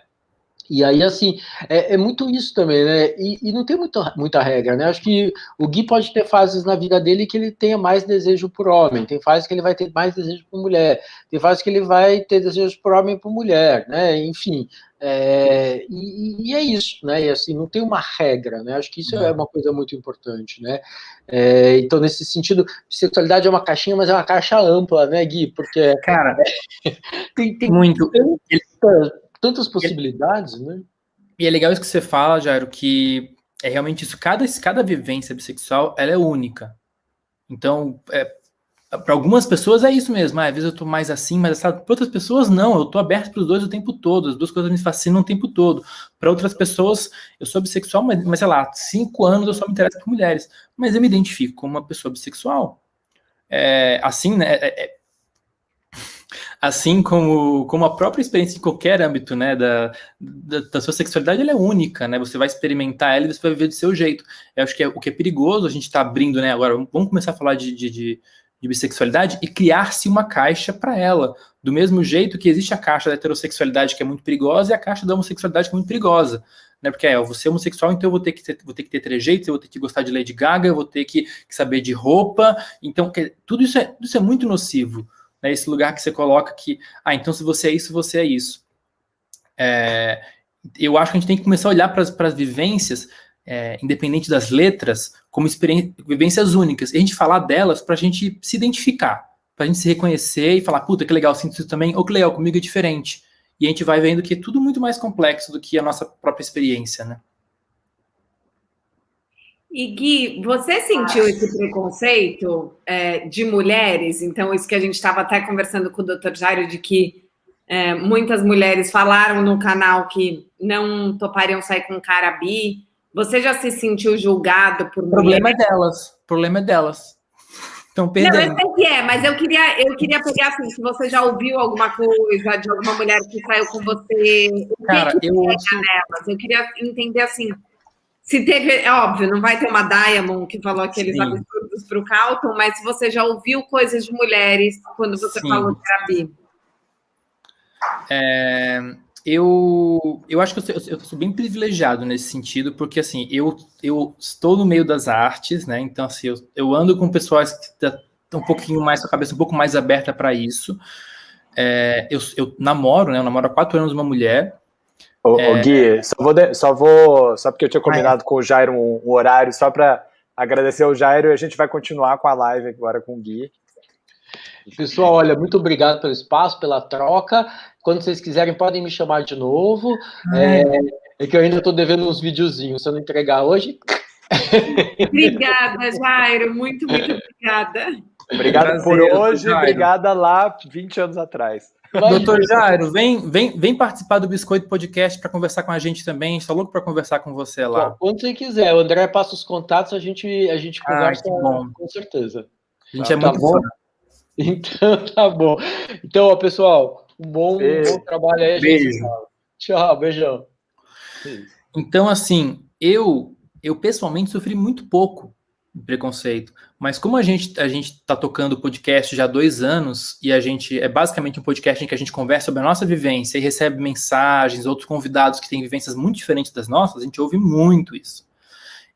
E aí, assim, é muito isso também, né? E não tem muita regra, né? Acho que o Gui pode ter fases na vida dele que ele tenha mais desejo por homem, tem fases que ele vai ter mais desejo por mulher, tem fases que ele vai ter desejo por homem e por mulher, né? Enfim, e é isso, né? E assim, não tem uma regra, né? Acho que isso é uma coisa muito importante, né? Então, nesse sentido, sexualidade é uma caixinha, mas é uma caixa ampla, né, Gui? Porque cara, tem muito. Tantas possibilidades, né? E é legal isso que você fala, Jairo, que é realmente isso. Cada vivência bissexual, ela é única. Então, para algumas pessoas é isso mesmo. Às vezes eu tô mais assim, mas para outras pessoas não. Eu tô aberto para os dois o tempo todo. As duas coisas me fascinam o tempo todo. Para outras pessoas, eu sou bissexual, mas sei lá, 5 anos eu só me interesso por mulheres. Mas eu me identifico como uma pessoa bissexual. Assim, né? Assim como a própria experiência em qualquer âmbito, né, da sua sexualidade, ela é única, né, você vai experimentar ela e você vai viver do seu jeito. Eu acho que o que é perigoso, a gente está abrindo, né, agora, vamos começar a falar de bissexualidade e criar-se uma caixa para ela, do mesmo jeito que existe a caixa da heterossexualidade, que é muito perigosa, e a caixa da homossexualidade, que é muito perigosa. Né, porque eu vou ser homossexual, então eu vou ter que ter trejeitos, eu vou ter que gostar de Lady Gaga, eu vou ter que saber de roupa, então tudo isso é muito nocivo. né? Esse lugar que você coloca que, então se você é isso, você é isso. Eu acho que a gente tem que começar a olhar para as vivências, independente das letras, como vivências únicas. E a gente falar delas para a gente se identificar, para a gente se reconhecer e falar, puta, que legal, sinto isso também, ou que legal, comigo é diferente. E a gente vai vendo que é tudo muito mais complexo do que a nossa própria experiência, né? E Gui, você sentiu esse preconceito de mulheres? Então, isso que a gente estava até conversando com o Dr. Jairo, de que muitas mulheres falaram no canal que não topariam sair com um cara bi. Você já se sentiu julgado por mulheres? O problema é delas. Estão perdendo. Não, eu sei que mas eu queria pegar assim, se você já ouviu alguma coisa de alguma mulher que saiu com você, Cara, que nelas? Eu queria entender assim, se teve, é óbvio, não vai ter uma Diamond que falou aqueles absurdos para o Carlton, mas se você já ouviu coisas de mulheres quando você falou de era bi. Eu acho que eu sou bem privilegiado nesse sentido, porque assim, eu estou no meio das artes, né? Então, assim, eu ando com pessoas que estão um pouquinho mais, com a cabeça um pouco mais aberta para isso. Eu namoro, né? Eu namoro há 4 anos uma mulher. Gui, só porque eu tinha combinado com o Jairo um horário, só para agradecer ao Jairo, e a gente vai continuar com a live agora com o Gui. Pessoal, olha, muito obrigado pelo espaço, pela troca. Quando vocês quiserem, podem me chamar de novo. É que eu ainda estou devendo uns videozinhos. Se eu não entregar hoje... Obrigada, Jairo. Muito obrigada. Obrigado por hoje, Jairo. Obrigada lá 20 anos atrás. Doutor Jairo, vem participar do Biscoito Podcast para conversar com a gente também. Estou louco para conversar com você lá. Bom, quando você quiser, o André passa os contatos, a gente conversa com certeza. A gente é muito bom. Então, tá bom. Então, ó, pessoal, um bom trabalho aí. Beijo. Tchau, beijão. Então, assim, eu pessoalmente sofri muito pouco de preconceito, mas como a gente tá tocando o podcast já há 2 anos, e a gente é basicamente um podcast em que a gente conversa sobre a nossa vivência e recebe mensagens, outros convidados que têm vivências muito diferentes das nossas, a gente ouve muito isso.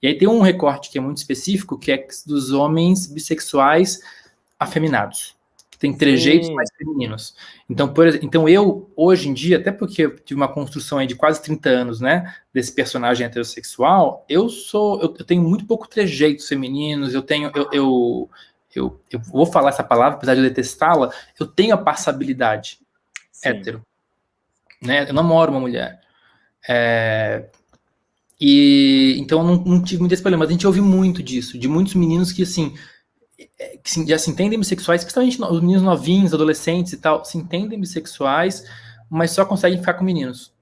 E aí tem um recorte que é muito específico, que é dos homens bissexuais afeminados, que tem trejeitos mais femininos. Então eu, hoje em dia, até porque eu tive uma construção aí de quase 30 anos, né, desse personagem heterossexual, eu tenho muito pouco trejeitos femininos, eu vou falar essa palavra, apesar de eu detestá-la, eu tenho a passabilidade hétero, né, eu namoro uma mulher. E então eu não tive muito esse problema, mas a gente ouve muito disso, de muitos meninos que já se entendem bissexuais, principalmente os meninos novinhos, adolescentes e tal, se entendem bissexuais, mas só conseguem ficar com meninos,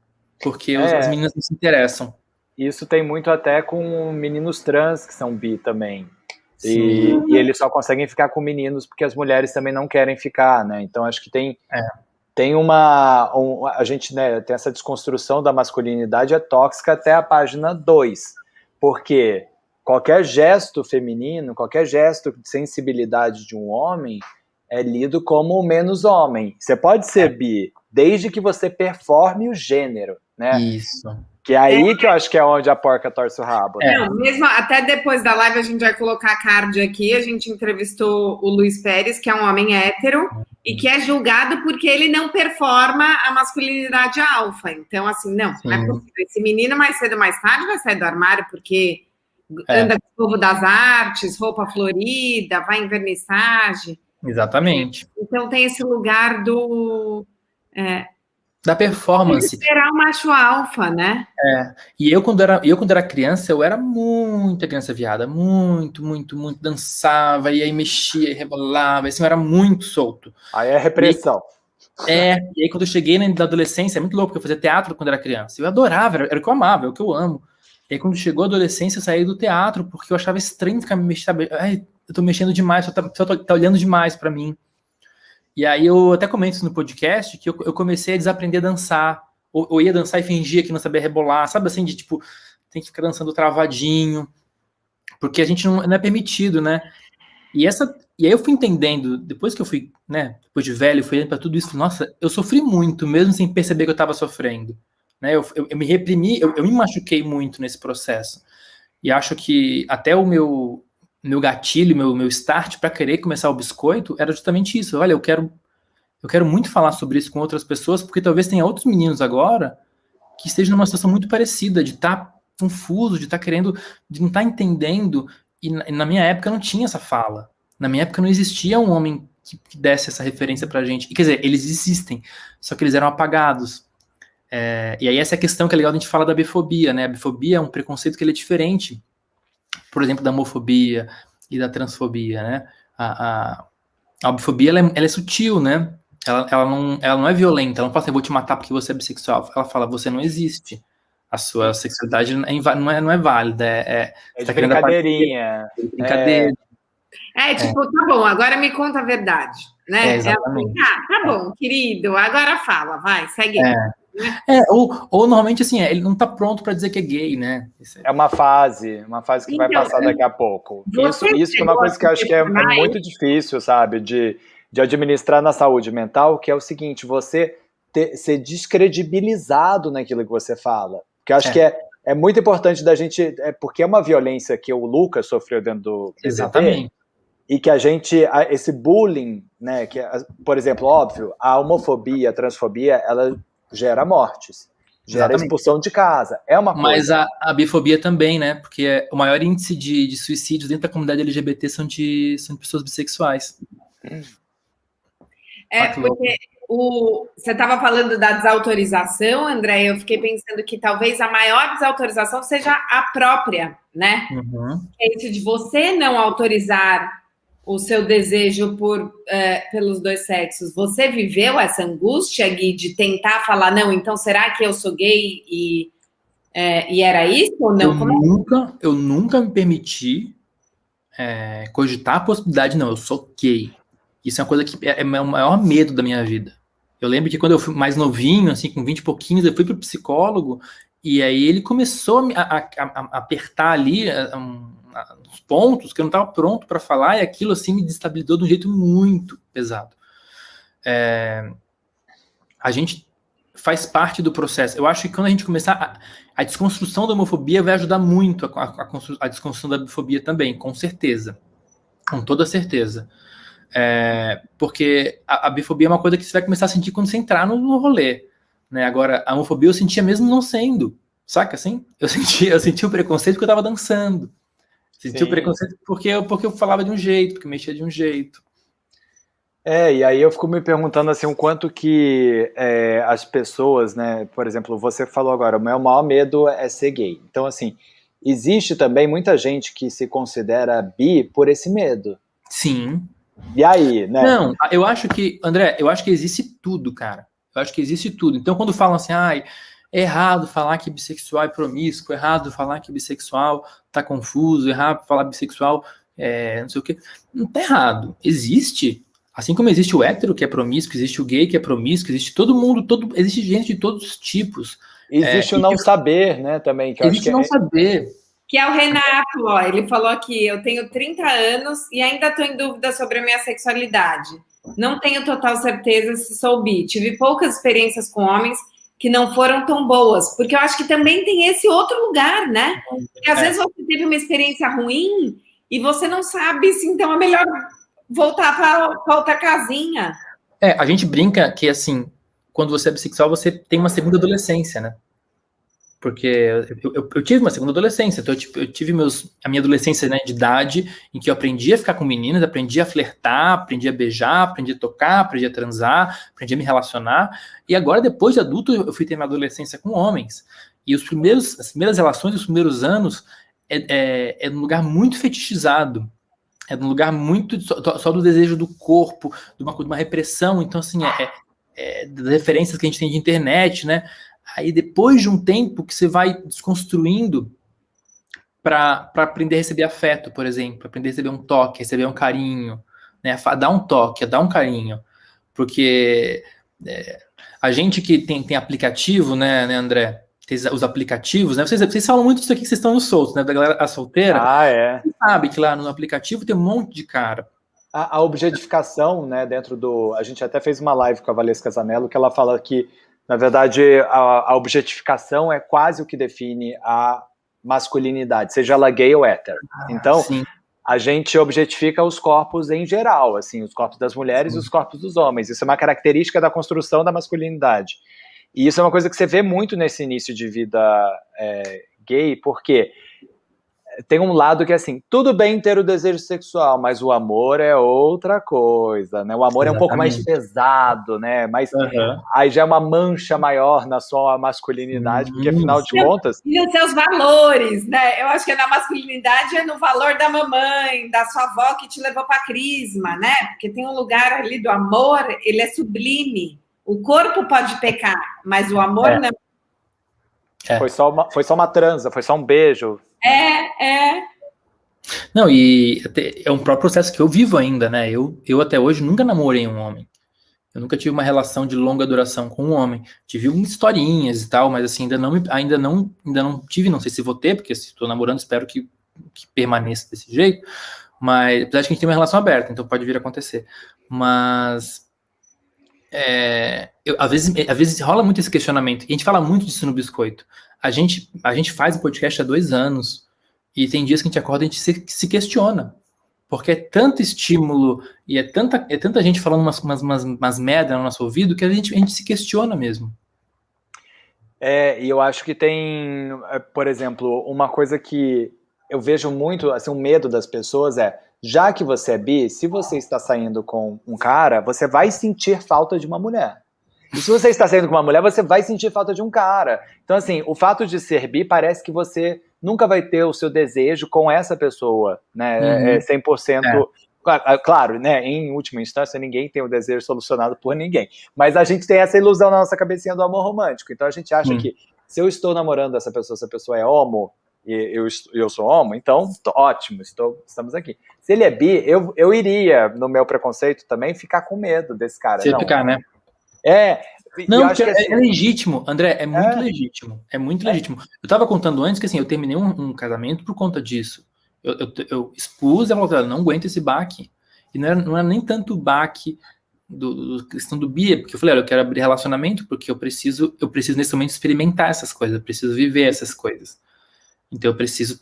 porque as meninas não se interessam. Isso tem muito até com meninos trans que são bi também. E eles só conseguem ficar com meninos porque as mulheres também não querem ficar, né? Então acho que tem a gente, né, tem essa desconstrução da masculinidade tóxica até a página 2, porque qualquer gesto feminino, qualquer gesto de sensibilidade de um homem é lido como menos homem. Você pode ser bi, desde que você performe o gênero, né? Isso. Que é aí que eu acho que é onde a porca torce o rabo. Né? Não, mesmo até depois da live a gente vai colocar a card aqui, a gente entrevistou o Luiz Pérez, que é um homem hétero, e que é julgado porque ele não performa a masculinidade alfa. Então, assim, não é possível. Esse menino mais cedo ou mais tarde vai sair do armário porque anda com o povo das artes, roupa florida, vai em vernissage. Exatamente. Então tem esse lugar da performance. Esperar o macho alfa, né? E eu quando era criança, eu era muita criança viada, muito dançava, e aí mexia, e rebolava, assim, eu era muito solto. Aí é repressão. E aí quando eu cheguei na adolescência, é muito louco, porque eu fazia teatro quando era criança, eu adorava, era o que eu amava, é o que eu amo. E aí, quando chegou a adolescência, eu saí do teatro, porque eu achava estranho ficar me mexendo. Eu tô mexendo demais, só tá olhando demais pra mim. E aí, eu até comento isso no podcast, que eu comecei a desaprender a dançar. Ou ia dançar e fingia que não sabia rebolar, sabe assim, de tipo, tem que ficar dançando travadinho, porque a gente não é permitido, né? E aí eu fui entendendo, depois que eu fui, né, depois de velho, fui olhando pra tudo isso, nossa, eu sofri muito, mesmo sem perceber que eu tava sofrendo. Né, eu me reprimi, eu me machuquei muito nesse processo. E acho que até o meu gatilho, meu start para querer começar o biscoito era justamente isso. Olha, eu quero Eu quero muito falar sobre isso com outras pessoas, porque talvez tenha outros meninos agora que estejam numa situação muito parecida, de estar confuso, de estar querendo, de não estar entendendo. E na minha época não tinha essa fala. Na minha época não existia um homem que desse essa referência pra gente. E, quer dizer, eles existem, só que eles eram apagados. E aí essa é a questão que é legal a gente falar da bifobia, né? A bifobia é um preconceito que ele é diferente, por exemplo, da homofobia e da transfobia, né? A bifobia, ela é sutil, né? Ela não é violenta, ela não fala assim, eu vou te matar porque você é bissexual. Ela fala, você não existe. A sua sexualidade não é válida. É de brincadeirinha. Brincadeira. Tipo, tá bom, agora me conta a verdade, né? Exatamente. Tá bom, querido, agora fala, vai, segue. Ou normalmente assim, ele não tá pronto para dizer que é gay, né? É uma fase que vai passar daqui a pouco. Isso é uma coisa que eu acho que é muito difícil, sabe, de administrar na saúde mental, que é o seguinte, você ser descredibilizado naquilo que você fala. Porque eu acho que é muito importante da gente, porque é uma violência que o Lucas sofreu dentro do PCT, exatamente. E que esse bullying, né, que, por exemplo, óbvio, a homofobia, a transfobia, ela gera mortes, gera expulsão de casa, é uma coisa. Mas a bifobia também, né, porque o maior índice de suicídios dentro da comunidade LGBT são de pessoas bissexuais. Porque você estava falando da desautorização, André, eu fiquei pensando que talvez a maior desautorização seja a própria, né? Uhum. É isso de você não autorizar o seu desejo pelos dois sexos. Você viveu essa angústia, Gui, de tentar falar, não, então será que eu sou gay e era isso ou não? Eu nunca me permiti cogitar a possibilidade, não, eu sou gay. Isso é uma coisa que é o maior medo da minha vida. Eu lembro que quando eu fui mais novinho, assim, com 20 e pouquinhos, eu fui pro psicólogo e aí ele começou a apertar ali os pontos que eu não estava pronto para falar e aquilo, assim, me destabilizou de um jeito muito pesado. A gente faz parte do processo. Eu acho que quando a gente começar a desconstrução da homofobia vai ajudar muito a desconstrução da bifobia também, com certeza. Com toda certeza. Porque a bifobia é uma coisa que você vai começar a sentir quando você entrar no rolê, né? Agora, a homofobia eu sentia mesmo não sendo, saca assim? Eu sentia o preconceito porque eu tava dançando. Sentia o preconceito porque eu falava de um jeito, porque eu mexia de um jeito. E aí eu fico me perguntando assim, o quanto que as pessoas, né, por exemplo, você falou agora, o meu maior medo é ser gay. Então, assim, existe também muita gente que se considera bi por esse medo. Sim. E aí, né? Não, eu acho que, André, existe tudo, cara. Eu acho que existe tudo. Então, quando falam assim, é errado falar que bissexual é promíscuo, errado falar que bissexual tá confuso, errado falar bissexual não sei o quê. Não tá errado. Existe. Assim como existe o hétero que é promíscuo, existe o gay que é promíscuo, existe todo mundo, existe gente de todos os tipos. Existe o não saber, né, também. Que eu existe acho que não saber. Que é o Renato, ó, ele falou aqui, eu tenho 30 anos e ainda estou em dúvida sobre a minha sexualidade. Não tenho total certeza se sou bi. Tive poucas experiências com homens que não foram tão boas, porque eu acho que também tem esse outro lugar, né? Porque às vezes você teve uma experiência ruim e você não sabe se então é melhor voltar para outra casinha. A gente brinca que, assim, quando você é bissexual, você tem uma segunda adolescência, né? Porque eu tive uma segunda adolescência, então eu tive a minha adolescência, né, de idade, em que eu aprendi a ficar com meninas, aprendi a flertar, aprendi a beijar, aprendi a tocar, aprendi a transar, aprendi a me relacionar, e agora, depois de adulto, eu fui ter minha adolescência com homens. E as primeiras relações, os primeiros anos, é num lugar muito fetichizado, é num lugar muito só do desejo do corpo, de uma repressão, então, assim, das referências que a gente tem de internet, né? Aí, depois de um tempo que você vai desconstruindo para aprender a receber afeto, por exemplo, aprender a receber um toque, receber um carinho, né? Dar um toque, dar um carinho. Porque a gente que tem aplicativo, né, André? Os aplicativos, né? Vocês falam muito disso aqui que vocês estão no solto, né? Da galera solteira. Você sabe que lá no aplicativo tem um monte de cara. A objetificação, né, dentro do... A gente até fez uma live com a Valesca Zanello, que ela fala que, na verdade, a objetificação é quase o que define a masculinidade, seja ela gay ou hétero. Então, a gente objetifica os corpos em geral, assim, os corpos das mulheres e os corpos dos homens. Isso é uma característica da construção da masculinidade. E isso é uma coisa que você vê muito nesse início de vida gay, porque tem um lado que é assim, tudo bem ter o desejo sexual, mas o amor é outra coisa, né? O amor é um pouco mais pesado, né? Mas aí já é uma mancha maior na sua masculinidade, porque afinal de contas... E os seus valores, né? Eu acho que na masculinidade é no valor da mamãe, da sua avó que te levou para a crisma, né? Porque tem um lugar ali do amor, ele é sublime. O corpo pode pecar, mas o amor não. Foi só uma transa, foi só um beijo. Não, e é um próprio processo que eu vivo ainda, né? Eu até hoje nunca namorei um homem. Eu nunca tive uma relação de longa duração com um homem. Tive historinhas e tal, mas assim, ainda não tive, não sei se vou ter, porque se estou namorando, espero que permaneça desse jeito. Mas apesar de que a gente tem uma relação aberta, então pode vir a acontecer. Mas às vezes rola muito esse questionamento. E a gente fala muito disso no Biscoito. A gente faz o podcast há 2 anos e tem dias que a gente acorda e a gente se questiona. Porque é tanto estímulo e é tanta gente falando umas merda no nosso ouvido que a gente se questiona mesmo. E eu acho que tem, por exemplo, uma coisa que eu vejo muito, assim, um medo das pessoas já que você é bi, se você está saindo com um cara, você vai sentir falta de uma mulher. E se você está saindo com uma mulher, você vai sentir falta de um cara. Então, assim, o fato de ser bi parece que você nunca vai ter o seu desejo com essa pessoa, né? 100%. Claro, né? Em última instância, ninguém tem o desejo solucionado por ninguém. Mas a gente tem essa ilusão na nossa cabecinha do amor romântico. Então, a gente acha que se eu estou namorando essa pessoa é homo, e eu sou homo, então ótimo, estamos aqui. Se ele é bi, eu iria, no meu preconceito também, ficar com medo desse cara. Você ficar, né? Não, acho que assim, é legítimo, André, é muito legítimo. É muito legítimo. Eu tava contando antes que assim, eu terminei um casamento por conta disso. Eu expus a volta, não aguento esse baque. E não era nem tanto o baque do questão do bi, porque eu falei, eu quero abrir relacionamento porque eu preciso nesse momento experimentar essas coisas, eu preciso viver essas coisas. Então eu preciso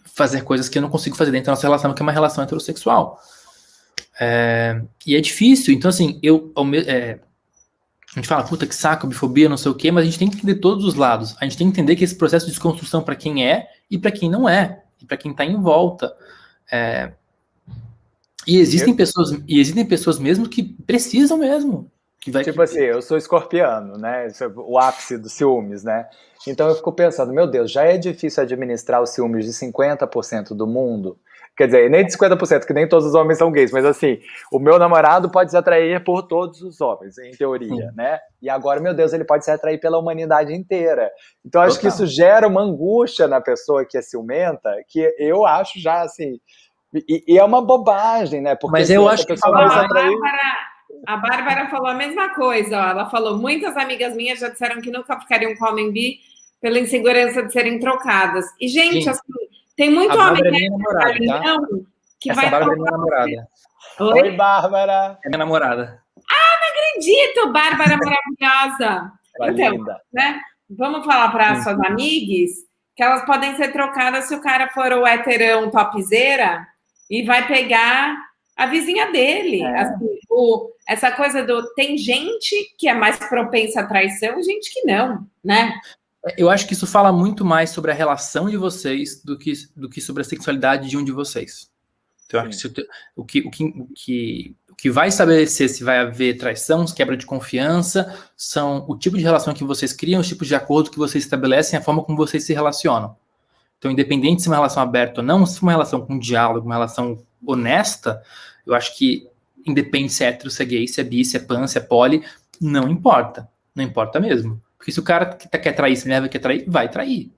fazer coisas que eu não consigo fazer dentro da nossa relação, que é uma relação heterossexual. E é difícil, então assim, a gente fala, puta que saco, bifobia, não sei o quê, mas a gente tem que entender todos os lados. A gente tem que entender que esse processo de desconstrução para quem é e para quem não é, e para quem tá em volta. E existem pessoas mesmo que precisam mesmo. Assim, eu sou escorpiano, né? O ápice dos ciúmes, né? Então eu fico pensando, meu Deus, já é difícil administrar os ciúmes de 50% do mundo. Quer dizer, nem de 50%, que nem todos os homens são gays, mas assim, o meu namorado pode se atrair por todos os homens, em teoria, né? E agora, meu Deus, ele pode se atrair pela humanidade inteira. Então acho que isso gera uma angústia na pessoa que é ciumenta, que eu acho já assim... E é uma bobagem, né? Porque mas eu acho que a Bárbara falou a mesma coisa, ó. Ela falou, muitas amigas minhas já disseram que nunca ficariam com homem bi pela insegurança de serem trocadas. E, gente, assim, tem muito homem que vai... Bárbara é minha namorada. Oi, Bárbara. É minha namorada. Não acredito, Bárbara maravilhosa. Então, linda. Né? Vamos falar para as suas amigas que elas podem ser trocadas se o cara for o heterão topzera e vai pegar a vizinha dele. Assim, essa coisa tem gente que é mais propensa à traição e gente que não, né? Eu acho que isso fala muito mais sobre a relação de vocês do que sobre a sexualidade de um de vocês. Então, eu acho que o que vai estabelecer se vai haver traição, quebra de confiança, são o tipo de relação que vocês criam, os tipos de acordo que vocês estabelecem, a forma como vocês se relacionam. Então, independente se é uma relação aberta ou não, se é uma relação com diálogo, uma relação honesta, eu acho que independe se é hétero, se é gay, se é bi, se é pan, se é poli, não importa. Não importa mesmo. Porque se o cara quer trair, se a mulher quer trair, vai trair.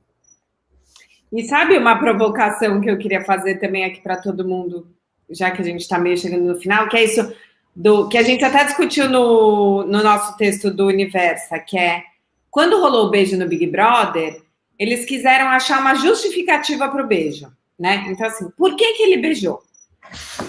E sabe uma provocação que eu queria fazer também aqui para todo mundo, já que a gente está meio chegando no final, que é isso que a gente até discutiu no nosso texto do Universa, que é quando rolou o beijo no Big Brother, eles quiseram achar uma justificativa para o beijo, né? Então, assim, por que ele beijou?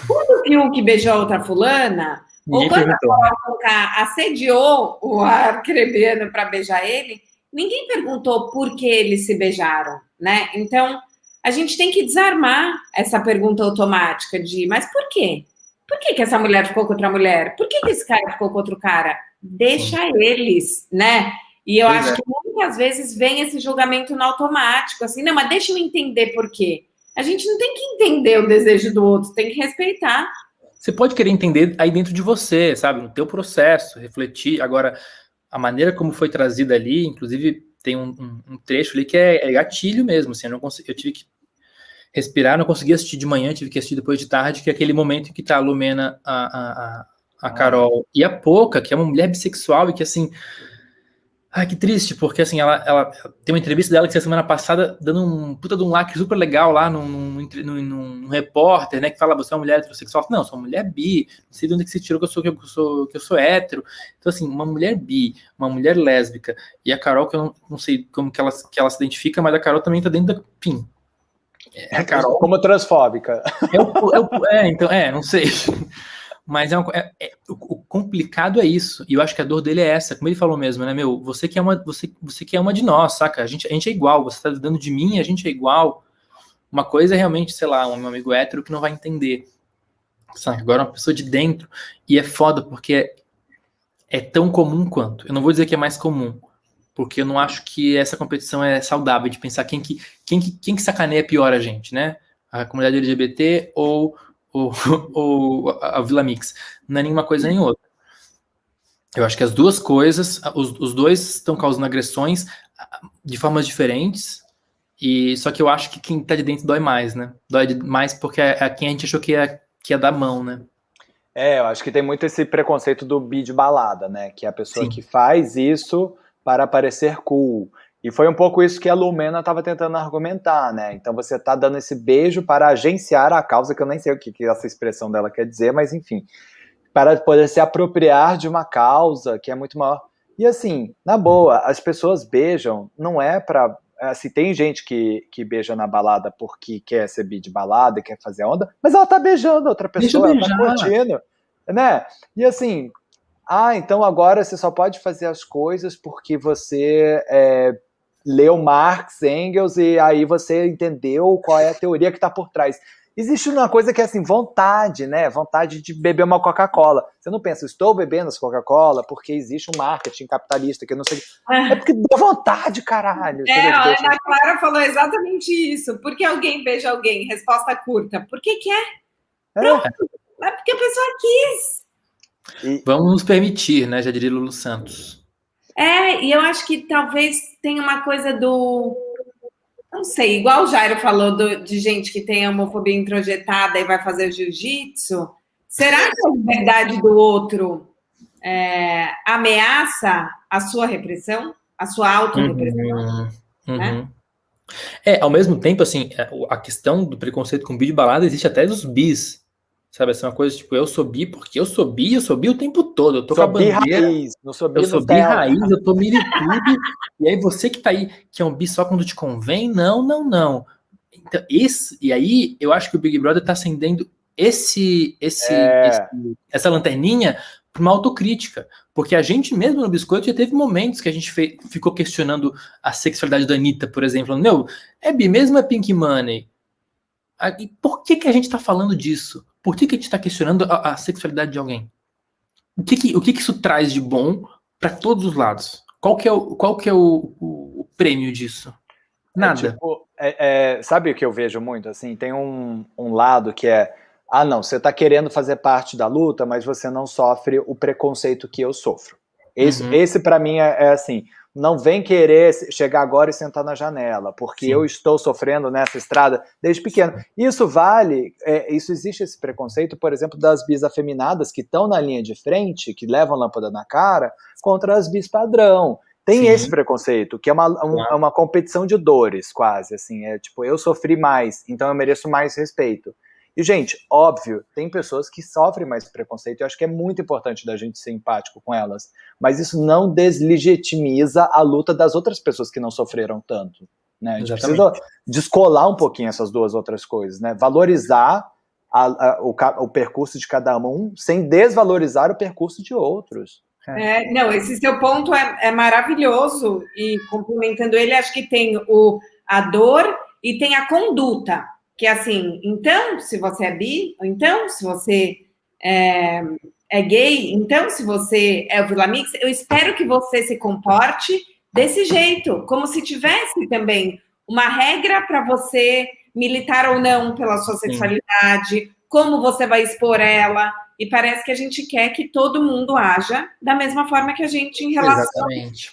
Quando o Fiuk beijou a outra fulana, ou quando a Coloca assediou o arcrebiano para beijar ele, ninguém perguntou por que eles se beijaram, né? Então, a gente tem que desarmar essa pergunta automática de, mas por quê? Por que essa mulher ficou com outra mulher? Por que esse cara ficou com outro cara? Deixa eles, né? E eu acho que muitas vezes vem esse julgamento no automático, assim, não, mas deixa eu entender por quê. A gente não tem que entender o desejo do outro, tem que respeitar. Você pode querer entender aí dentro de você, sabe? No teu processo, refletir. Agora, a maneira como foi trazida ali, inclusive tem um trecho ali que é gatilho mesmo, assim, eu tive que respirar, não consegui assistir de manhã, tive que assistir depois de tarde, que é aquele momento em que tá a Lumena, a Carol e a Poca, que é uma mulher bissexual e que, assim, ai, que triste, porque, assim, ela tem uma entrevista dela que foi semana passada, dando um puta de um lacre super legal lá num repórter, né, que fala, você é uma mulher heterossexual? Não, sou uma mulher bi, não sei de onde que você tirou que eu sou hétero. Então, assim, uma mulher bi, uma mulher lésbica, e a Carol, que eu não sei como que ela se identifica, mas a Carol também tá dentro da PIN. A Carol como transfóbica. Então, não sei. Mas o complicado é isso. E eu acho que a dor dele é essa. Como ele falou mesmo, né, meu? Você que é uma de nós, saca? A gente é igual. Você tá dando de mim, a gente é igual. Uma coisa é realmente, sei lá, um amigo hétero que não vai entender. Saca? Agora uma pessoa de dentro. E é foda porque é tão comum quanto. Eu não vou dizer que é mais comum. Porque eu não acho que essa competição é saudável de pensar quem que sacaneia pior a gente, né? A comunidade LGBT ou a Vila Mix. Não é nenhuma coisa nem outra. Eu acho que as duas coisas, os dois estão causando agressões de formas diferentes, e só que eu acho que quem tá de dentro dói mais, né? Dói mais porque é quem a gente achou que ia dar mão, né? Eu acho que tem muito esse preconceito do bi de balada, né? Que é a pessoa que faz isso para parecer cool. E foi um pouco isso que a Lumena estava tentando argumentar, né? Então você está dando esse beijo para agenciar a causa, que eu nem sei o que essa expressão dela quer dizer, mas enfim, para poder se apropriar de uma causa que é muito maior. E assim, na boa, as pessoas beijam, não é para... Assim, tem gente que beija na balada porque quer ser bi de balada, quer fazer onda, mas ela tá beijando outra pessoa, ela tá curtindo, né? E assim... então agora você só pode fazer as coisas porque você leu Marx, Engels, e aí você entendeu qual é a teoria que está por trás. Existe uma coisa que é assim, vontade, né? Vontade de beber uma Coca-Cola. Você não pensa, estou bebendo essa Coca-Cola porque existe um marketing capitalista que eu não sei... É porque deu vontade, caralho. A Ana Clara falou exatamente isso. Por que alguém beija alguém? Resposta curta. Por que quer? Pronto. É porque a pessoa quis. Vamos nos permitir, né? Já diria Lulu Santos. E eu acho que talvez tenha uma coisa do... Não sei, igual o Jairo falou de gente que tem a homofobia introjetada e vai fazer jiu-jitsu. Será que a liberdade do outro ameaça a sua repressão? A sua autorrepressão? Né? Ao mesmo tempo, assim, a questão do preconceito com bi de balada existe até dos bis. Sabe, essa é uma coisa, tipo, eu sou bi porque eu sou bi o tempo todo. Eu tô com a bandeira. Raiz, não sou bi, eu sou bi raiz, eu tô militude. E aí você que tá aí, que é um bi só quando te convém, não. Então, e aí eu acho que o Big Brother tá acendendo essa lanterninha para uma autocrítica. Porque a gente mesmo no Biscoito já teve momentos que a gente ficou questionando a sexualidade da Anitta, por exemplo. Meu, é bi mesmo, é Pink Money? E por que a gente tá falando disso? Por que a gente está questionando a sexualidade de alguém? O que isso traz de bom para todos os lados? Qual que é o prêmio disso? Nada. Sabe o que eu vejo muito? Assim, tem um lado que é, não, você está querendo fazer parte da luta, mas você não sofre o preconceito que eu sofro. Esse para mim é assim, não vem querer chegar agora e sentar na janela, porque eu estou sofrendo nessa estrada desde pequeno. Isso existe esse preconceito, por exemplo, das bis afeminadas que estão na linha de frente, que levam lâmpada na cara, contra as bis padrão. Tem esse preconceito, que é uma competição de dores, quase, assim, tipo, eu sofri mais, então eu mereço mais respeito. E, gente, óbvio, tem pessoas que sofrem mais preconceito, e eu acho que é muito importante da gente ser empático com elas, mas isso não deslegitimiza a luta das outras pessoas que não sofreram tanto, né? A gente precisa descolar um pouquinho essas duas outras coisas, né? Valorizar o percurso de cada um, sem desvalorizar o percurso de outros. Não, esse seu ponto é maravilhoso, e complementando ele, acho que tem a dor e tem a conduta, que é assim, então, se você é bi, ou então, se você é gay, então, se você é o Vila Mix, eu espero que você se comporte desse jeito, como se tivesse também uma regra para você militar ou não pela sua sexualidade, como você vai expor ela, e parece que a gente quer que todo mundo haja da mesma forma que a gente em relação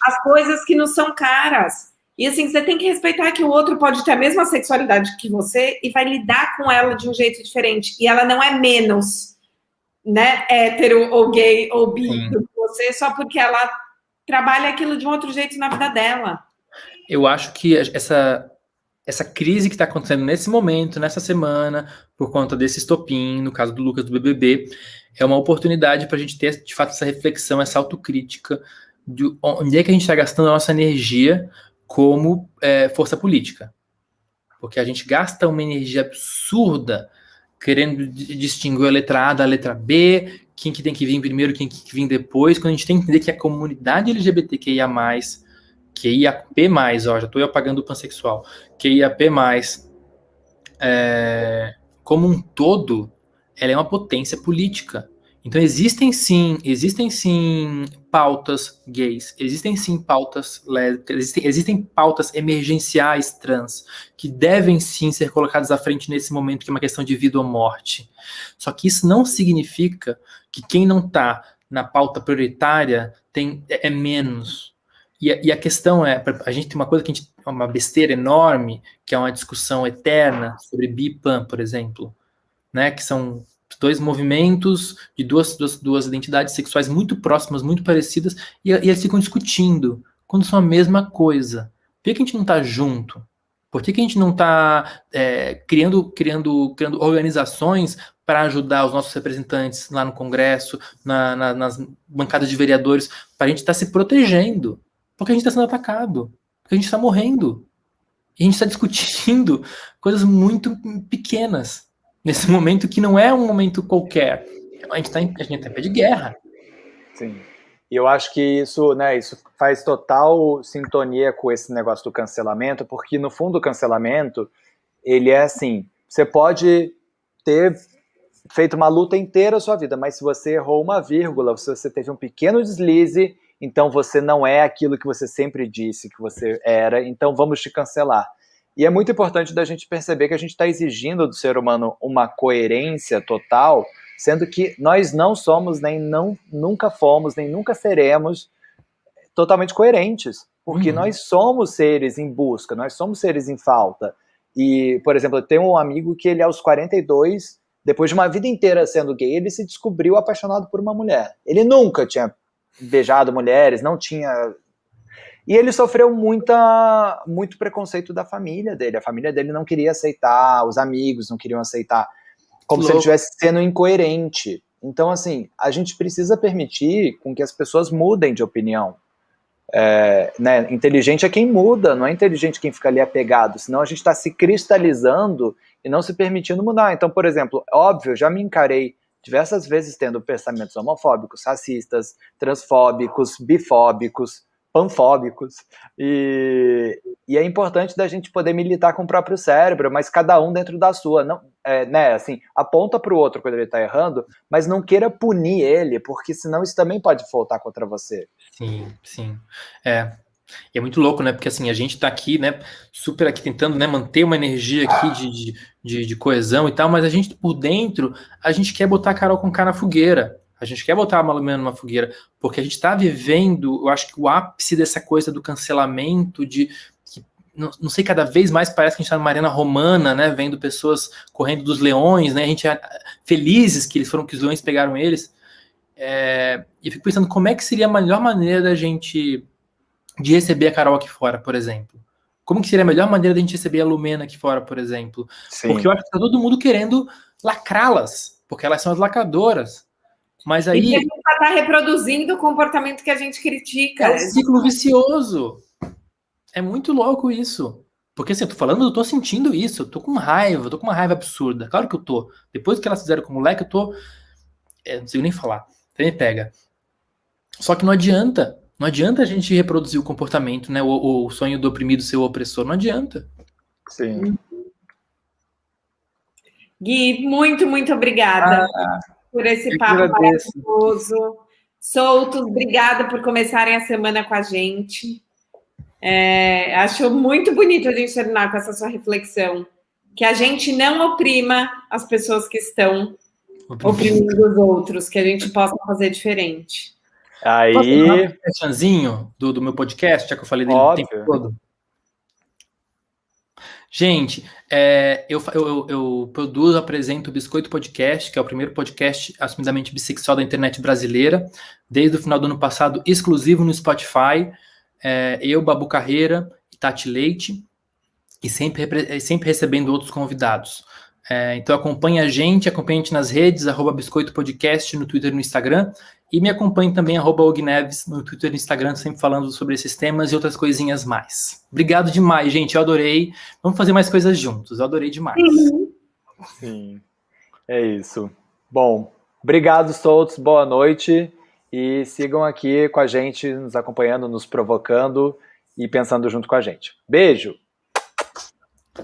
às coisas que nos são caras. E assim, você tem que respeitar que o outro pode ter a mesma sexualidade que você e vai lidar com ela de um jeito diferente. E ela não é menos, né, hétero ou gay ou bi do que você, só porque ela trabalha aquilo de um outro jeito na vida dela. Eu acho que essa crise que está acontecendo nesse momento, nessa semana, por conta desse estopim, no caso do Lucas do BBB, é uma oportunidade para a gente ter, de fato, essa reflexão, essa autocrítica de onde é que a gente está gastando a nossa energia como força política. Porque a gente gasta uma energia absurda querendo distinguir a letra A da letra B, quem que tem que vir primeiro, quem que vir depois, quando a gente tem que entender que a comunidade LGBTQIA+, QIAP+, ó, já estou apagando o pansexual, QIAP+, como um todo, ela é uma potência política. Então existem sim pautas gays, existem sim pautas lésbicas, existem pautas emergenciais trans, que devem sim ser colocadas à frente nesse momento, que é uma questão de vida ou morte. Só que isso não significa que quem não está na pauta prioritária é menos. E a questão a gente tem uma coisa que a gente, uma besteira enorme, que é uma discussão eterna sobre BIPAN, por exemplo, né, que são dois movimentos de duas identidades sexuais muito próximas, muito parecidas, e eles ficam discutindo quando são a mesma coisa. Por que a gente não está junto? Por que a gente não está criando organizações para ajudar os nossos representantes lá no Congresso, nas bancadas de vereadores, para a gente estar se protegendo? Porque a gente está sendo atacado, porque a gente está morrendo. E a gente está discutindo coisas muito pequenas nesse momento que não é um momento qualquer. A gente tá em pé de guerra. Sim. E eu acho que isso faz total sintonia com esse negócio do cancelamento, porque no fundo o cancelamento, ele é assim, você pode ter feito uma luta inteira a sua vida, mas se você errou uma vírgula, se você teve um pequeno deslize, então você não é aquilo que você sempre disse que você era, então vamos te cancelar. E é muito importante da gente perceber que a gente está exigindo do ser humano uma coerência total, sendo que nós não somos, nunca fomos, nem nunca seremos totalmente coerentes, porque nós somos seres em busca, nós somos seres em falta. E, por exemplo, eu tenho um amigo que ele aos 42, depois de uma vida inteira sendo gay, ele se descobriu apaixonado por uma mulher. Ele nunca tinha beijado mulheres, não tinha... E ele sofreu muito preconceito da família dele. A família dele não queria aceitar, os amigos não queriam aceitar, como se ele estivesse sendo incoerente. Então, assim, a gente precisa permitir com que as pessoas mudem de opinião. Inteligente é quem muda, não é inteligente quem fica ali apegado, senão a gente está se cristalizando e não se permitindo mudar. Então, por exemplo, óbvio, eu já me encarei diversas vezes tendo pensamentos homofóbicos, racistas, transfóbicos, bifóbicos, panfóbicos, e é importante da gente poder militar com o próprio cérebro, mas cada um dentro da sua, não, assim, aponta para o outro quando ele está errando, mas não queira punir ele, porque senão isso também pode voltar contra você. Sim. E é muito louco, né, porque assim, a gente tá aqui, né, super aqui tentando, né, manter uma energia aqui de coesão e tal, mas a gente, por dentro, a gente quer botar a Carol Conká na fogueira. A gente quer botar a Malumena numa fogueira, porque a gente está vivendo, eu acho que o ápice dessa coisa do cancelamento, não sei, cada vez mais parece que a gente está numa arena romana, né, vendo pessoas correndo dos leões, né, a gente é felizes que os leões pegaram eles, e eu fico pensando como é que seria a melhor maneira de receber a Carol aqui fora, por exemplo. Como que seria a melhor maneira de a gente receber a Lumena aqui fora, por exemplo? Sim. Porque eu acho que tá todo mundo querendo lacrá-las, porque elas são as lacradoras. Mas aí... E a gente está reproduzindo o comportamento que a gente critica. É um ciclo vicioso. É muito louco isso. Porque assim, eu tô sentindo isso, eu tô com raiva, eu tô com uma raiva absurda. Claro que eu tô. Depois que elas fizeram com o moleque, eu tô... não consigo nem falar. Você me pega. Só que não adianta. Não adianta a gente reproduzir o comportamento, né? O sonho do oprimido ser o opressor. Não adianta. Sim. Gui, muito, muito obrigada por esse papo maravilhoso. Soltos, obrigada por começarem a semana com a gente. Acho muito bonito a gente terminar com essa sua reflexão. Que a gente não oprima as pessoas que estão oprimindo os outros, que a gente possa fazer diferente. Aí... Posso dar um questionzinho do meu podcast, já que eu falei dele o tempo todo? Gente, eu produzo, apresento o Biscoito Podcast, que é o primeiro podcast assumidamente bissexual da internet brasileira, desde o final do ano passado, exclusivo no Spotify. Eu, Babu Carreira e Tati Leite, e sempre recebendo outros convidados. Então acompanhe a gente nas redes, @Biscoito Podcast no Twitter e no Instagram, e me acompanhe também, @Ogneves no Twitter e no Instagram, sempre falando sobre esses temas e outras coisinhas mais. Obrigado demais, gente, eu adorei. Vamos fazer mais coisas juntos, eu adorei demais. Sim, é isso. Bom, obrigado, soltos, boa noite, e sigam aqui com a gente, nos acompanhando, nos provocando e pensando junto com a gente. Beijo!